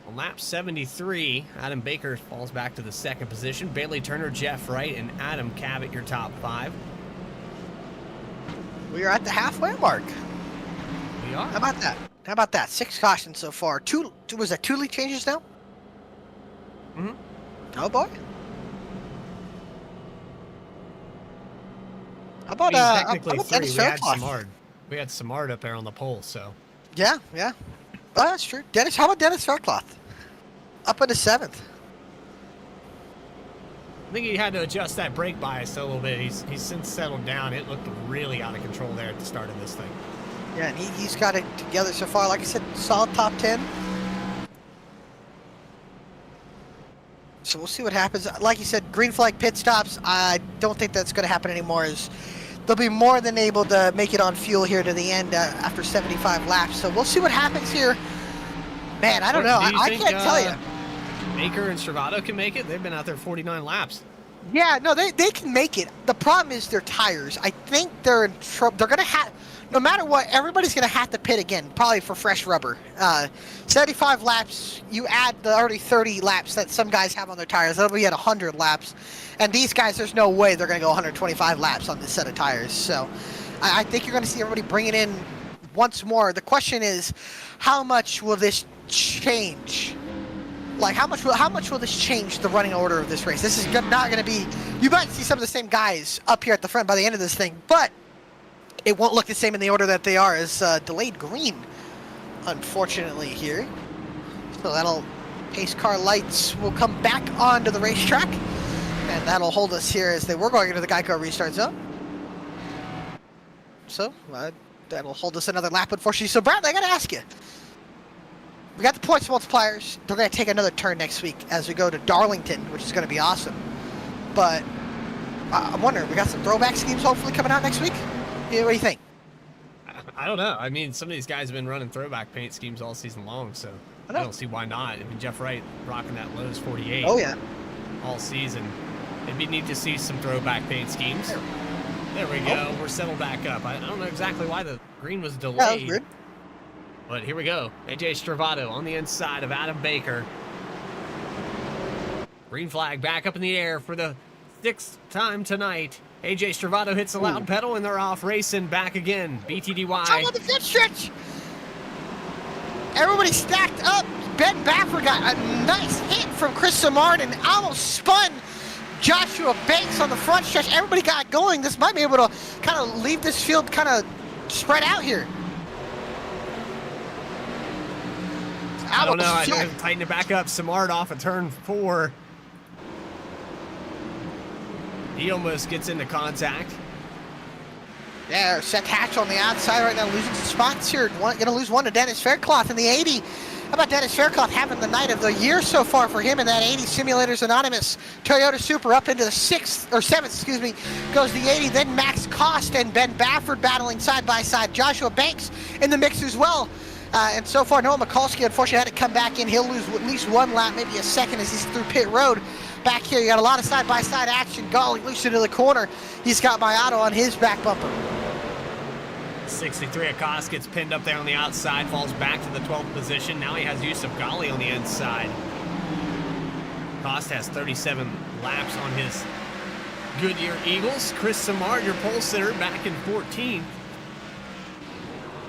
on lap 73. Adam Baker falls back to the 2nd position. Bailey Turner, Jeff Wright, and Adam Cabot, your top 5. We are at the halfway mark. We are. How about that? 6 cautions so far. Was that 2 lead changes now? Mm-hmm. Oh boy. How about technically 3. Dennis Faircloth? We had Samard up there on the pole, so. Yeah. Oh, that's true. Dennis, how about Dennis Faircloth? Up into 7th. I think he had to adjust that brake bias a little bit. He's since settled down. It looked really out of control there at the start of this thing. Yeah, and he's got it together so far. Like I said, solid top 10. So we'll see what happens. Like you said, green flag pit stops. I don't think that's going to happen anymore. As they'll be more than able to make it on fuel here to the end after 75 laps. So we'll see what happens here. Man, I don't know. I can't tell you. Baker and Stravato can make it? They've been out there 49 laps. Yeah, no, they can make it. The problem is their tires. I think they're in trouble. They're going to have... no matter what, everybody's going to have to pit again, probably for fresh rubber. 75 laps, you add the already 30 laps that some guys have on their tires. That'll be at 100 laps. And these guys, there's no way they're going to go 125 laps on this set of tires. So I think you're going to see everybody bring it in once more. The question is, how much will this change? Like, how much will this change the running order of this race? This is not going to be... You might see some of the same guys up here at the front by the end of this thing, but it won't look the same in the order that they are as delayed green, unfortunately, here. So that'll... Pace car lights will come back onto the racetrack, and that'll hold us here as they were going into the Geico restart zone. So, that'll hold us another lap, unfortunately. So, Bradley, I got to ask you. We got the points multipliers. They're going to take another turn next week as we go to Darlington, which is going to be awesome. But I'm wondering, we got some throwback schemes hopefully coming out next week? Yeah, what do you think? I don't know. I mean, some of these guys have been running throwback paint schemes all season long, so I don't see why not. I mean, Jeff Wright rocking that Lowe's 48 all season. It'd be neat to see some throwback paint schemes. There we go. We're settled back up. I don't know exactly why the green was delayed. That was weird. But here we go. AJ Stravato on the inside of Adam Baker. Green flag back up in the air for the 6th time tonight. AJ Stravato hits the loud pedal and they're off racing back again. BTDY. Top of the fifth stretch. Everybody stacked up. Ben Baffert got a nice hit from Chris Simard and almost spun Joshua Banks on the front stretch. Everybody got going. This might be able to kind of leave this field kind of spread out here. I don't know. I think I'm tighten it back up. Simard off of turn 4. He almost gets into contact. Yeah, Seth Hatch on the outside right now, losing some spots here. Going to lose one to Dennis Faircloth in the 80. How about Dennis Faircloth having the night of the year so far for him in that 80? Simulators Anonymous Toyota Supra up into the 6th or 7th, excuse me, goes the 80. Then Max Cost and Ben Baffert battling side by side. Joshua Banks in the mix as well. And so far, Noah Mikulski unfortunately had to come back in. He'll lose at least one lap, maybe a second as he's through pit road. Back here, you got a lot of side-by-side action. Golly, loose into the corner. He's got Mayato on his back bumper. 63 Acosta gets pinned up there on the outside, falls back to the 12th position. Now he has Yusuf Ghali on the inside. Acosta has 37 laps on his Goodyear Eagles. Chris Simard, your pole sitter, back in 14th.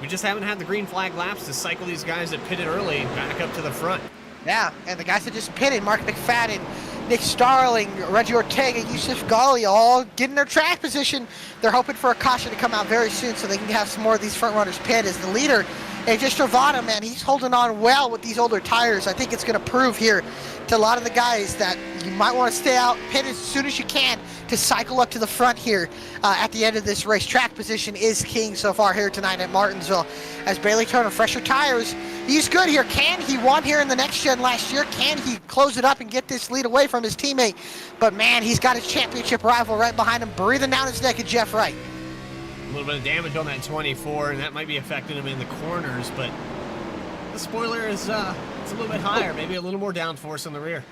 We just haven't had the green flag laps to cycle these guys that pitted early back up to the front. Yeah, and the guys that just pitted, Mark McFadden, Nick Starling, Reggie Ortega, Yusuf Ghali, all getting their track position. They're hoping for a caution to come out very soon so they can have some more of these front runners pit as the leader. And just Travada, man, he's holding on well with these older tires. I think it's going to prove here to a lot of the guys that you might want to stay out, pit as soon as you can to cycle up to the front here at the end of this race. Track position is king so far here tonight at Martinsville as Bailey Turner, fresher tires. He's good here. Can he won here in the next gen last year? Can he close it up and get this lead away from his teammate? But man, he's got his championship rival right behind him, breathing down his neck at Jeff Wright. A little bit of damage on that 24, and that might be affecting him in the corners, but the spoiler is it's a little bit higher, maybe a little more downforce on the rear.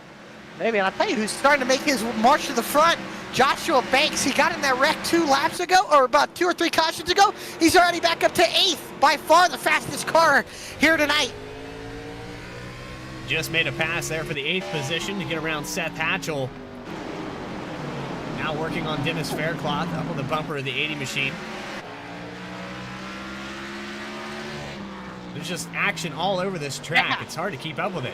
Maybe, and I'll tell you who's starting to make his march to the front. Joshua Banks, he got in that wreck 2 laps ago, or about 2 or 3 cautions ago. He's already back up to 8th, by far the fastest car here tonight. Just made a pass there for the 8th position to get around Seth Hatchell. Now working on Dennis Faircloth up on the bumper of the 80 machine. There's just action all over this track. Yeah. It's hard to keep up with it.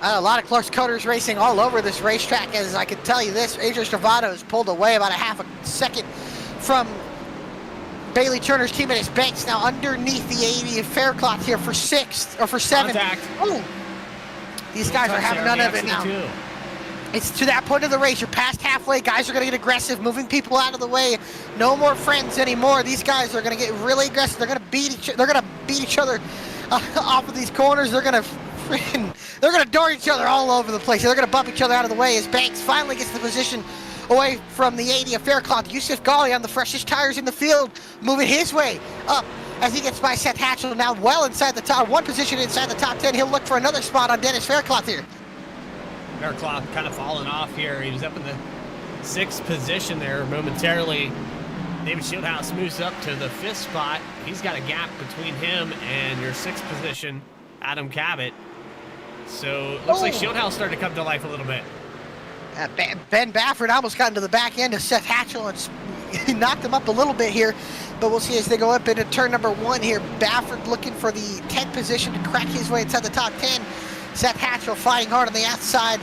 A lot of Clark's Coders racing all over this racetrack, as I can tell you this. AJ Stravato has pulled away about a half a second from Bailey Turner's teammate Banks. Now underneath the 80 of Faircloth here for 6th, or for 7th. Oh, these guys are having none of it now. It's to that point of the race. You're past halfway. Guys are going to get aggressive, moving people out of the way. No more friends anymore. These guys are going to get really aggressive. They're going to beat each other off of these corners. They're going to dart each other all over the place. They're going to bump each other out of the way as Banks finally gets the position away from the 80 of Faircloth. Yusuf Ghali on the freshest tires in the field, moving his way up as he gets by Seth Hatchell, now well inside the top, 1 position inside the top 10. He'll look for another spot on Dennis Faircloth here. Faircloth kind of falling off here. He was up in the 6th position there momentarily David Shieldhouse moves up to the 5th spot. He's got a gap between him and your 6th position, Adam Cabot. So it looks like Shieldhouse started to come to life a little bit. Ben Baffert almost got into the back end of Seth Hatchell and he knocked him up a little bit here. But we'll see as they go up into turn number 1 here. Baffert looking for the 10th position to crack his way inside the top 10. Seth Hatchell fighting hard on the outside,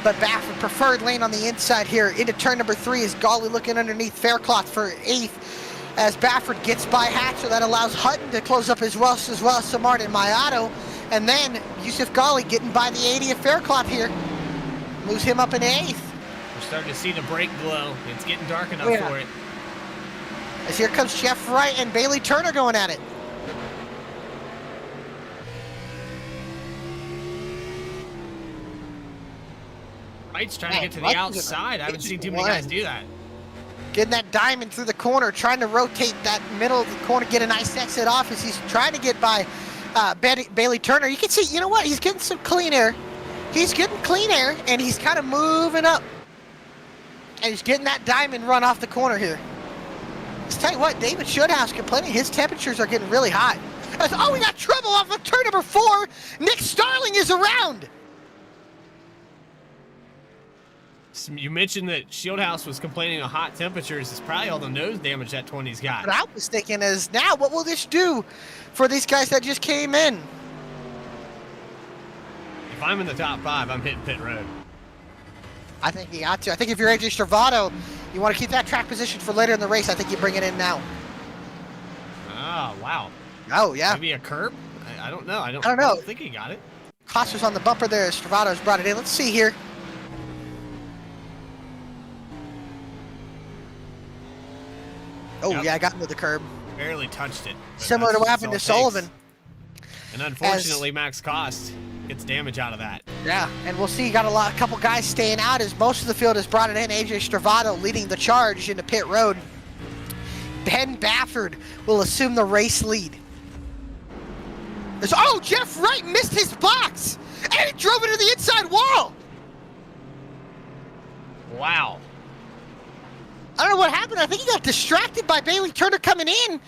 but Baffert preferred lane on the inside here. Into turn number 3 is Golly looking underneath Faircloth for 8th. As Baffert gets by Hatchell, that allows Hutton to close up as well as Samart and Mayato. And then Yusuf Golly getting by the 80th Faircloth here. Moves him up in 8th. We're starting to see the brake glow. It's getting dark enough for it. As here comes Jeff Wright and Bailey Turner going at it. Wright's trying to get to the outside. I haven't seen too many guys do that. Getting that diamond through the corner, trying to rotate that middle of the corner, get a nice exit off as he's trying to get by Bailey Turner. You can see, you know what? He's getting some clean air. He's getting clean air, and he's kind of moving up. And he's getting that diamond run off the corner here. Let's tell you what, David Shieldhouse complaining his temperatures are getting really hot. Oh, we got trouble off of turn number 4. Nick Starling is around. You mentioned that Shieldhouse was complaining of hot temperatures. It's probably all the nose damage that 20's got. What I was thinking is, now what will this do for these guys that just came in? If I'm in the top 5, I'm hitting pit road. I think you got to. I think if you're AJ Stravado, you want to keep that track position for later in the race. I think you bring it in now. Oh, wow. Oh, yeah. Maybe a curb? I don't know. I don't know. think he got it. Costa's on the bumper there. Stravado's brought it in. Let's see here. Oh, Yep. yeah, I got into the curb. Barely touched it. Similar to what happened to Sullivan. And unfortunately, Max Cost gets damage out of that. Yeah, and we'll see. You got a couple guys staying out as most of the field has brought it in. AJ Stravado leading the charge into pit road. Ben Baffert will assume the race lead. Oh, Jeff Wright missed his box, and he drove into the inside wall. Wow. I don't know what happened. I think he got distracted by Bailey Turner coming in,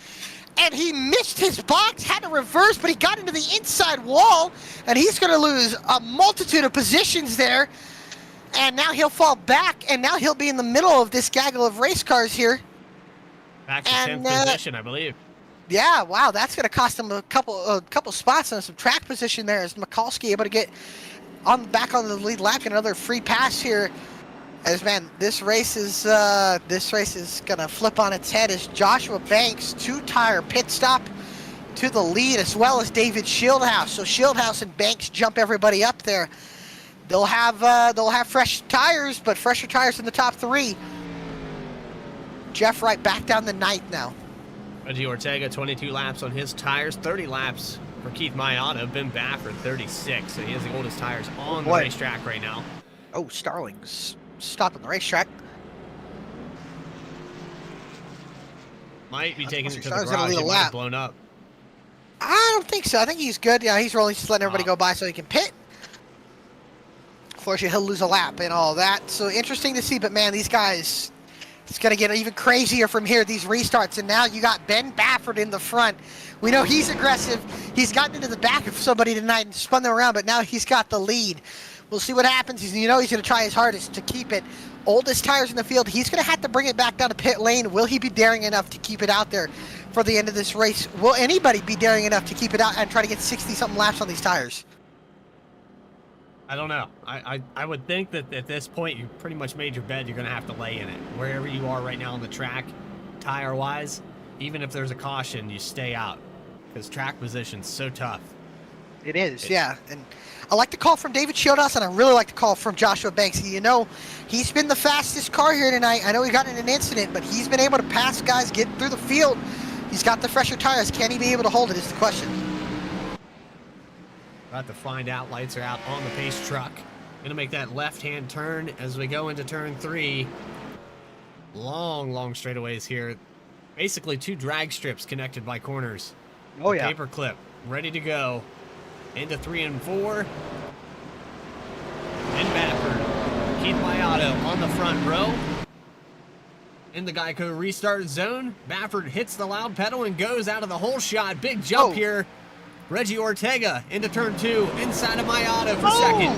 and he missed his box, had to reverse, but he got into the inside wall, and he's going to lose a multitude of positions there. And now he'll fall back, and now he'll be in the middle of this gaggle of race cars here. Back to 10th position, I believe. Yeah, wow, that's going to cost him a couple spots and some track position there as Mikulski able to get back on the lead lap, and another free pass here. As man, this race is gonna flip on its head as Joshua Banks 2-tire pit stop to the lead, as well as David Shieldhouse. So Shieldhouse and Banks jump everybody up there. They'll have fresh tires, but fresher tires in the top 3. Jeff Wright back down the 9th now. Reggie Ortega 22 laps on his tires, 30 laps for Keith Mayato. Ben Baffert 36, so he has the oldest tires on the racetrack right now. Oh, Starling's stopping the racetrack. Might be taking it to the garage. It might have blown up. I don't think so. I think he's good. Yeah, he's rolling, just letting everybody go by so he can pit. Unfortunately, he'll lose a lap and all that. So interesting to see, but man, these guys, it's going to get even crazier from here, these restarts. And now you got Ben Baffert in the front. We know he's aggressive. He's gotten into the back of somebody tonight and spun them around, but now he's got the lead. We'll see what happens. He's going to try his hardest to keep it. Oldest tires in the field. He's going to have to bring it back down to pit lane. Will he be daring enough to keep it out there for the end of this race? Will anybody be daring enough to keep it out and try to get 60-something laps on these tires? I don't know. I would think that at this point, you pretty much made your bed. You're going to have to lay in it. Wherever you are right now on the track, tire-wise, even if there's a caution, you stay out. Because track position's so tough. It is, yeah. And I like the call from David Shieldhouse, and I really like the call from Joshua Banks. You know, he's been the fastest car here tonight. I know he got in an incident, but he's been able to pass guys, get through the field. He's got the fresher tires. Can he be able to hold it is the question. About to find out. Lights are out on the pace truck. Gonna make that left-hand turn as we go into turn 3. Long straightaways here. Basically 2 drag strips connected by corners. Oh, yeah. Paperclip ready to go. Into 3 and 4. And Baffert. Keith Mayato on the front row. In the Geico restart zone, Baffert hits the loud pedal and goes out of the hole shot. Big jump here. Reggie Ortega into turn 2, inside of my auto for second.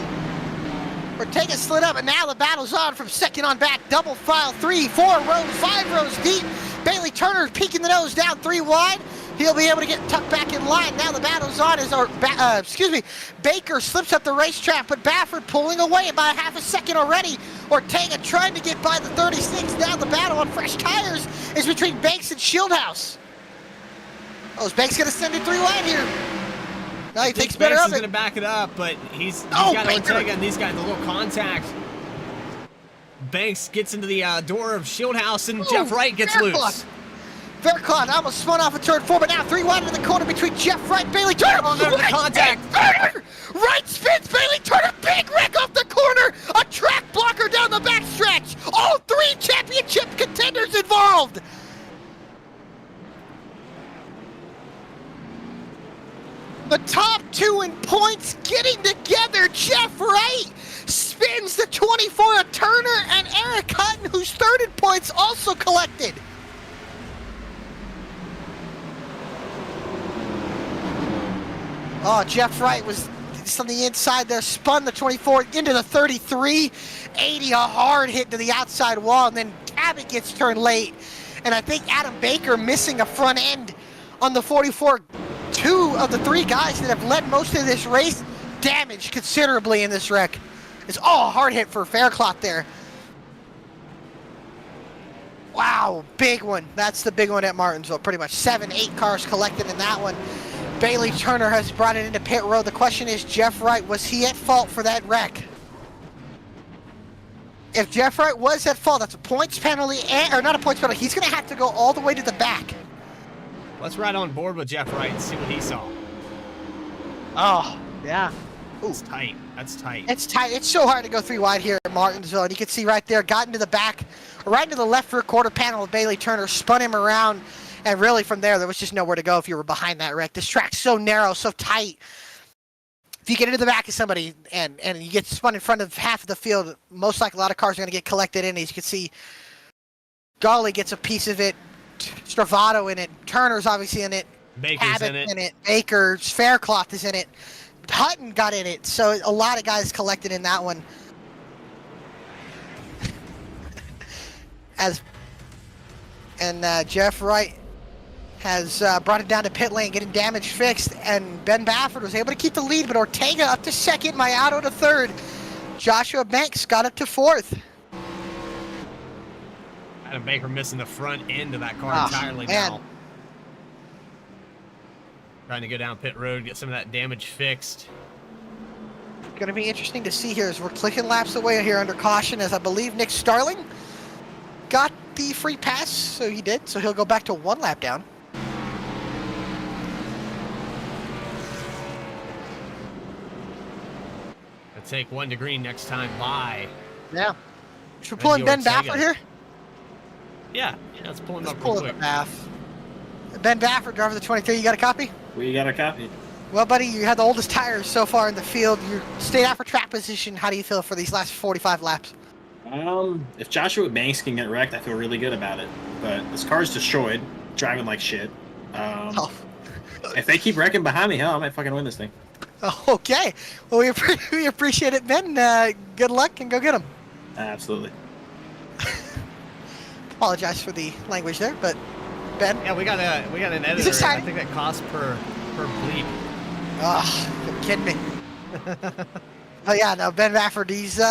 Ortega slid up, and now the battle's on from second on back. Double file, 3, 4 rows, 5 rows deep. Bailey Turner peeking the nose down 3 wide. He'll be able to get tucked back in line. Now the battle's on as Baker slips up the racetrack, but Baffert pulling away by half a second already. Ortega trying to get by the 36. Now the battle on fresh tires is between Banks and Shieldhouse. Oh, is Banks going to send it 3 wide here? No, he takes better Banks of is it. going to back it up, but he's got Baker. Ortega and these guys, a little contact. Banks gets into the door of Shieldhouse, and Jeff Wright gets loose. Faircloth almost spun off of turn 4, but now 3 wide in the corner between Jeff Wright, Bailey Turner. Oh, no, the contact. Turner! Right spins, Bailey Turner, big wreck off the corner. A track blocker down the backstretch. All 3 championship contenders involved. The top 2 in points getting together. Jeff Wright spins the 24 of Turner, and Eric Hutton, who's 3rd in points, also collected. Oh, Jeff Wright was on the inside there, spun the 24 into the 33. 80, a hard hit to the outside wall, and then Cabot gets turned late. And I think Adam Baker missing a front end on the 44. 2 of the 3 guys that have led most of this race damaged considerably in this wreck. It's all a hard hit for Faircloth there. Wow, big one. That's the big one at Martinsville. Pretty much 7, 8 cars collected in that one. Bailey Turner has brought it into pit road. The question is, Jeff Wright, was he at fault for that wreck? If Jeff Wright was at fault, that's a points penalty, or not a points penalty. He's going to have to go all the way to the back. Let's ride on board with Jeff Wright and see what he saw. Oh, yeah. It's tight. That's tight. It's tight. It's so hard to go 3 wide here at Martinsville. And you can see right there, got into the back, right into the left rear quarter panel of Bailey Turner, spun him around, and really from there was just nowhere to go if you were behind that wreck. This track's so narrow, so tight. If you get into the back of somebody and you get spun in front of half of the field, most likely a lot of cars are going to get collected in. As you can see, Gawley gets a piece of it. Stravato in it. Turner's obviously in it. Baker's in it. Baker's Faircloth is in it. Hutton got in it. So a lot of guys collected in that one. Jeff Wright has brought it down to pit lane, getting damage fixed, and Ben Baffert was able to keep the lead, but Ortega up to 2nd, Mayado to 3rd. Joshua Banks got up to 4th. Adam Baker missing the front end of that car entirely now. Trying to go down pit road, get some of that damage fixed. Going to be interesting to see here as we're clicking laps away here under caution, as I believe Nick Starling got the free pass, so he did, so he'll go back to 1 lap down. Let's take 1 to green next time by. Yeah. Should we pull in Ben Baffert here? Yeah, let's pull him up pull real quick. Ben Baffert, driver of the 23, you got a copy? We got a copy. Well, buddy, you had the oldest tires so far in the field. You stayed out for track position. How do you feel for these last 45 laps? If Joshua Banks can get wrecked, I feel really good about it. But this car's destroyed, driving like shit. If they keep wrecking behind me, hell, I might fucking win this thing. Okay. Well, we appreciate it, Ben. Good luck and go get them. Absolutely. Apologize for the language there, but Ben. Yeah, we got an editor. I think that costs per bleep. Oh, you're kidding me. Oh yeah, no, Ben Baffert, he's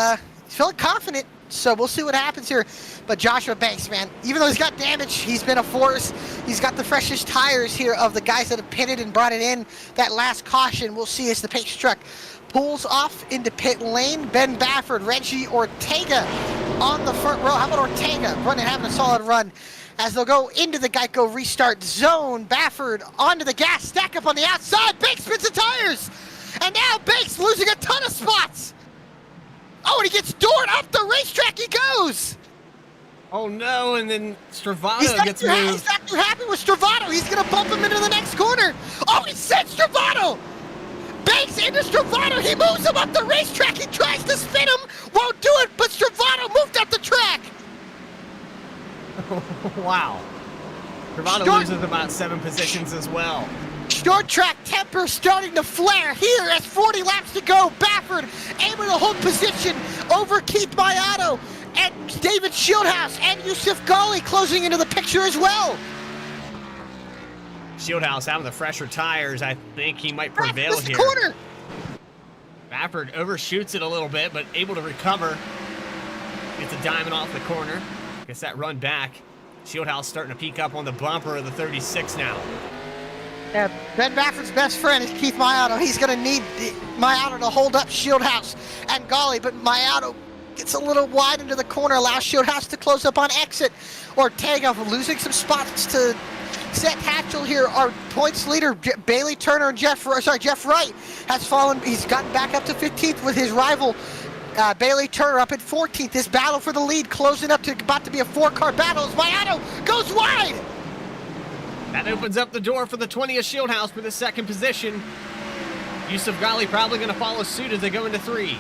feeling confident, so we'll see what happens here. But Joshua Banks, man, even though he's got damage, he's been a force. He's got the freshest tires here of the guys that have pitted and brought it in. That last caution, we'll see as the pace truck pulls off into pit lane. Ben Baffert, Reggie Ortega on the front row. How about Ortega having a solid run as they'll go into the Geico restart zone. Baffert onto the gas, stack up on the outside. Banks spins the tires, and now Banks losing a ton of spots. Oh, and he gets doored up the racetrack. He goes. Oh no! And then Stravato gets moved. He's not too happy with Stravato. He's gonna bump him into the next corner. Oh, he sent Stravato. Banks into Stravato. He moves him up the racetrack. He tries to spin him, won't do it. But Stravato moved up the track. Wow. Travato Short- loses about 7 positions as well. Short track temper starting to flare here as 40 laps to go. Baffert able to hold position over Keith Mayato and David Shieldhouse and Yusuf Ghali closing into the picture as well. Shieldhouse having the fresher tires. I think he might prevail Baffert here. corner. Baffert overshoots it a little bit, but able to recover. Gets a diamond off the corner. Gets that run back. Shieldhouse starting to peek up on the bumper of the 36 now. Yeah, Ben Baffert's best friend is Keith Mayato. He's going to need Mayato to hold up Shieldhouse and Ghali, but Mayato gets a little wide into the corner, allows Shieldhouse to close up on exit. Ortega losing some spots to Seth Hatchell here. Our points leader, Bailey Turner and Jeff Wright has fallen. He's gotten back up to 15th with his rival, Bailey Turner up at 14th. This battle for the lead closing up to about to be a 4-car battle as Mayato goes wide. That opens up the door for the 20th Shieldhouse for the 2nd position. Yusuf Ghali probably going to follow suit as they go into 3.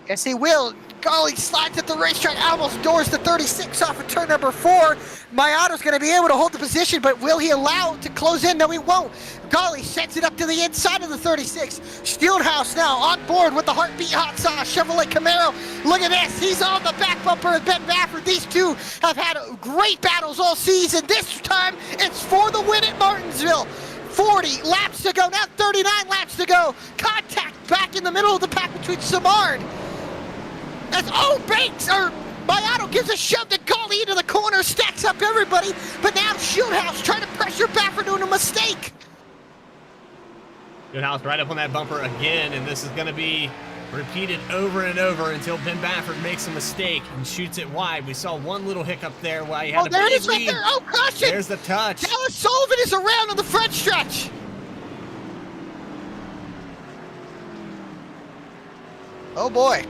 Yes, he will. Ghali slides at the racetrack, almost doors the 36 off of turn number 4. Mayato's going to be able to hold the position, but will he allow it to close in? No, he won't. Ghali sets it up to the inside of the 36. Shieldhouse now on board with the Heartbeat Hot Sauce Chevrolet Camaro. Look at this. He's on the back bumper of Ben Baffert. These two have had great battles all season. This time, it's for the win at Martinsville. 40 laps to go, now 39 laps to go. Contact back in the middle of the pack between Samard. As Mayato gives a shove to Ghali into the corner, stacks up everybody, but now Shieldhouse trying to pressure Baffert doing a mistake. Shieldhouse right up on that bumper again, and this is going to be repeated over and over until Ben Baffert makes a mistake and shoots it wide. We saw one little hiccup there while he had a there it big is right lead. there. Oh, caution. There's the touch. Dallas Sullivan is around on the front stretch. Oh boy.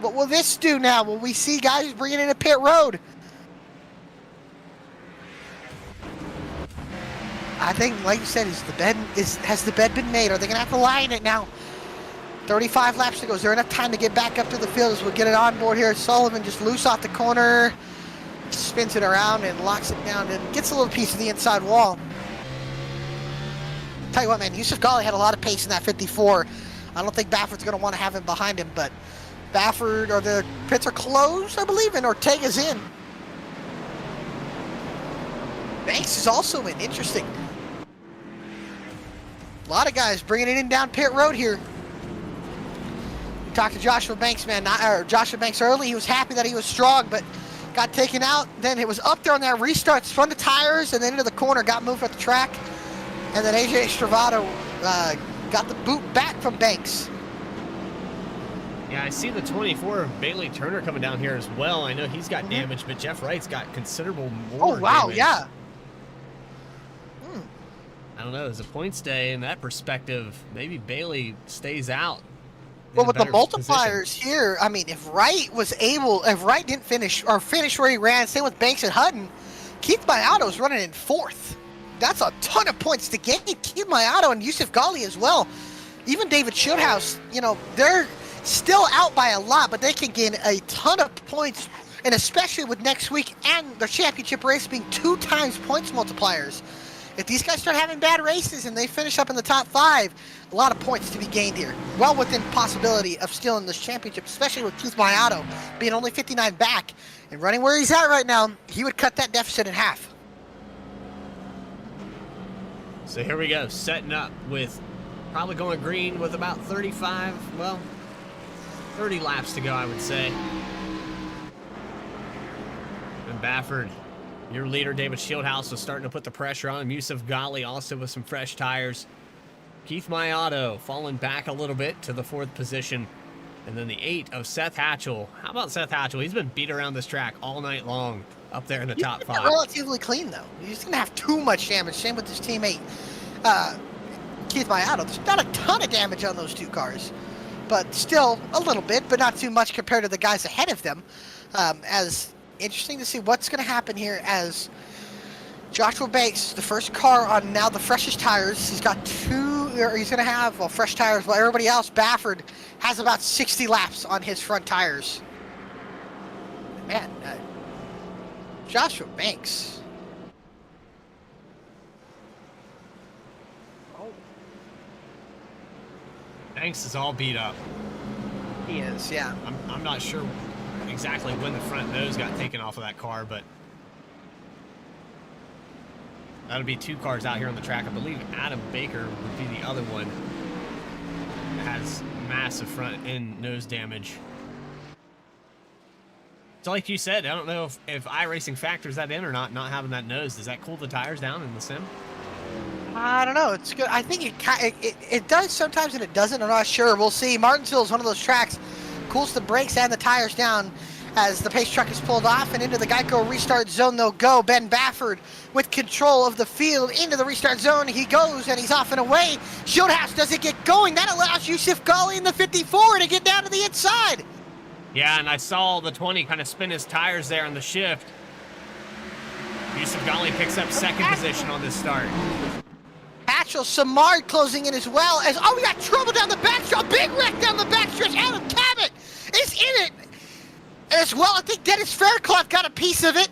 What will this do now? Will we see guys bringing in a pit road? I think, like you said, has the bed been made? Are they going to have to lie in it now? 35 laps to go. Is there enough time to get back up to the field as we'll get it on board here? Sullivan just loose off the corner, spins it around and locks it down and gets a little piece of the inside wall. Tell you what, man, Yusuf Ghali had a lot of pace in that 54. I don't think Baffert's going to want to have him behind him, but Baffert, or the pits are closed, I believe, and Ortega's in. Banks is also in. Interesting. A lot of guys bringing it in down pit road here. We talked to Joshua Banks, man. Joshua Banks early. He was happy that he was strong, but got taken out. Then it was up there on that restart, spun the tires, and then into the corner, got moved at the track. And then AJ Stravato got the boot back from Banks. Yeah, I see the 24 of Bailey Turner coming down here as well. I know he's got damage, but Jeff Wright's got considerable more damage. Yeah. I don't know, as a points day in that perspective, maybe Bailey stays out. Well, with the multipliers here, I mean, if Wright didn't finish or finish where he ran, same with Banks and Hutton, Keith Mayato's running in 4th. That's a ton of points to gain. Keith Mayato and Yusuf Ghali as well. Even David Shieldhouse, they're still out by a lot, but they can gain a ton of points, and especially with next week and their championship race being 2 times points multipliers. If these guys start having bad races and they finish up in the top 5, a lot of points to be gained here. Well within possibility of stealing this championship, especially with Keith Mayato being only 59 back and running where he's at right now. He would cut that deficit in half. So here we go, setting up with probably going green with about 30 laps to go, I would say. And Baffert, your leader, David Shieldhouse, was starting to put the pressure on him. Yusuf Ghali also with some fresh tires. Keith Mayato falling back a little bit to the 4th position. And then the 8 of Seth Hatchell. How about Seth Hatchell? He's been beat around this track all night long up there in the top 5. Relatively clean, though. He's going to have too much damage. Same with his teammate, Keith Mayato. There's not a ton of damage on those 2 cars. But still a little bit, but not too much compared to the guys ahead of them. As interesting to see what's going to happen here as Joshua Banks, the first car on now the freshest tires. He's got he's going to have fresh tires, while everybody else, Baffert, has about 60 laps on his front tires. Man, Joshua Banks. Banks is all beat up. He is, yeah. I'm not sure exactly when the front nose got taken off of that car, but that'll be 2 cars out here on the track. I believe Adam Baker would be the other one that has massive front end nose damage. So like you said, I don't know if iRacing factors that in or not having that nose. Does that cool the tires down in the sim? I don't know. It's good. I think it does sometimes and it doesn't. I'm not sure. We'll see. Martinsville is one of those tracks. Cools the brakes and the tires down as the pace truck is pulled off and into the Geico restart zone they'll go. Ben Bafford with control of the field into the restart zone. He goes and he's off and away. Shieldhouse doesn't get going. That allows Yusuf Ghali in the 54 to get down to the inside. Yeah, and I saw the 20 kind of spin his tires there on the shift. Yusuf Ghali picks up second position on this start. Hatchell Samard closing in as well as, oh, we got trouble down the backstretch. Big wreck down the backstretch. Adam Cabot is in it as well. I think Dennis Faircloth got a piece of it.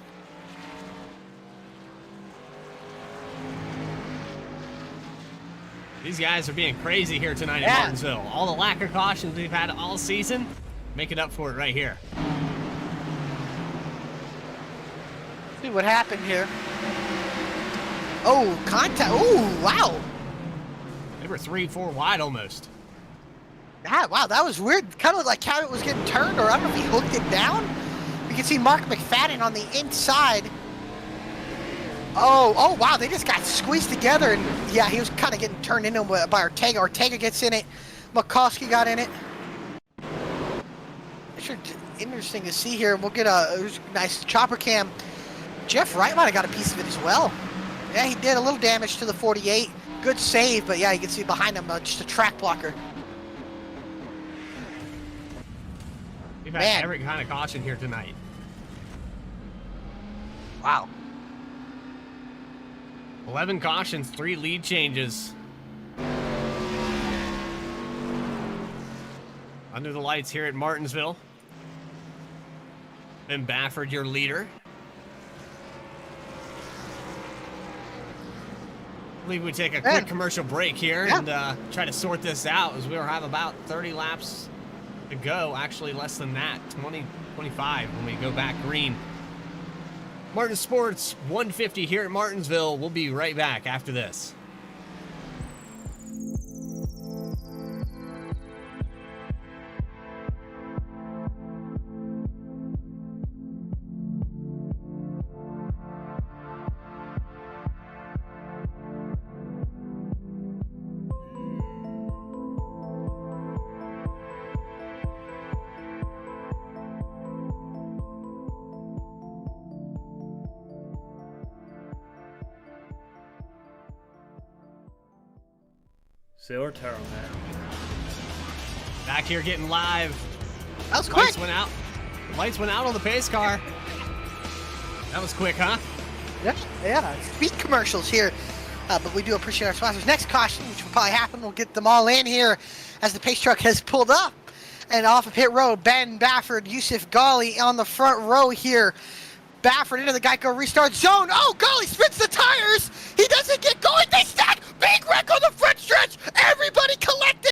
These guys are being crazy here tonight in Martinsville. All the lack of cautions we've had all season, making up for it right here. See what happened here. Oh, contact. Oh, wow. They were 3-4 wide almost. Yeah, wow, that was weird. Kind of like Cabot was getting turned, or I don't know if he hooked it down. You can see Mark McFadden on the inside. Oh, wow, they just got squeezed together, and yeah, he was kind of getting turned into by Ortega. Ortega gets in it. Makowski got in it. Sure, interesting to see here. We'll get a nice chopper cam. Jeff Wright might have got a piece of it as well. Yeah, he did a little damage to the 48. Good save, but yeah, you can see behind him just a track blocker. We've had every kind of caution here tonight. Wow. 11 cautions, 3 lead changes. Under the lights here at Martinsville. Ben Bafford, your leader. I believe we take a quick commercial break here and try to sort this out as we'll have about 30 laps to go. Actually, less than that, 20, 25 when we go back green. Martin Sports 150 here at Martinsville. We'll be right back after this. Sailor Tarot, man. Back here getting live. That was quick. Lights went out on the pace car. That was quick, huh? Yeah. Speed commercials here. But we do appreciate our sponsors. Next caution, which will probably happen, we'll get them all in here as the pace truck has pulled up. And off of pit road, Ben Bafford, Yusuf Ghali on the front row here. Bafford into the Geico restart zone. Oh, Ghali spins the tires. He doesn't get going. They stack. Big wreck on the front stretch. Everybody collected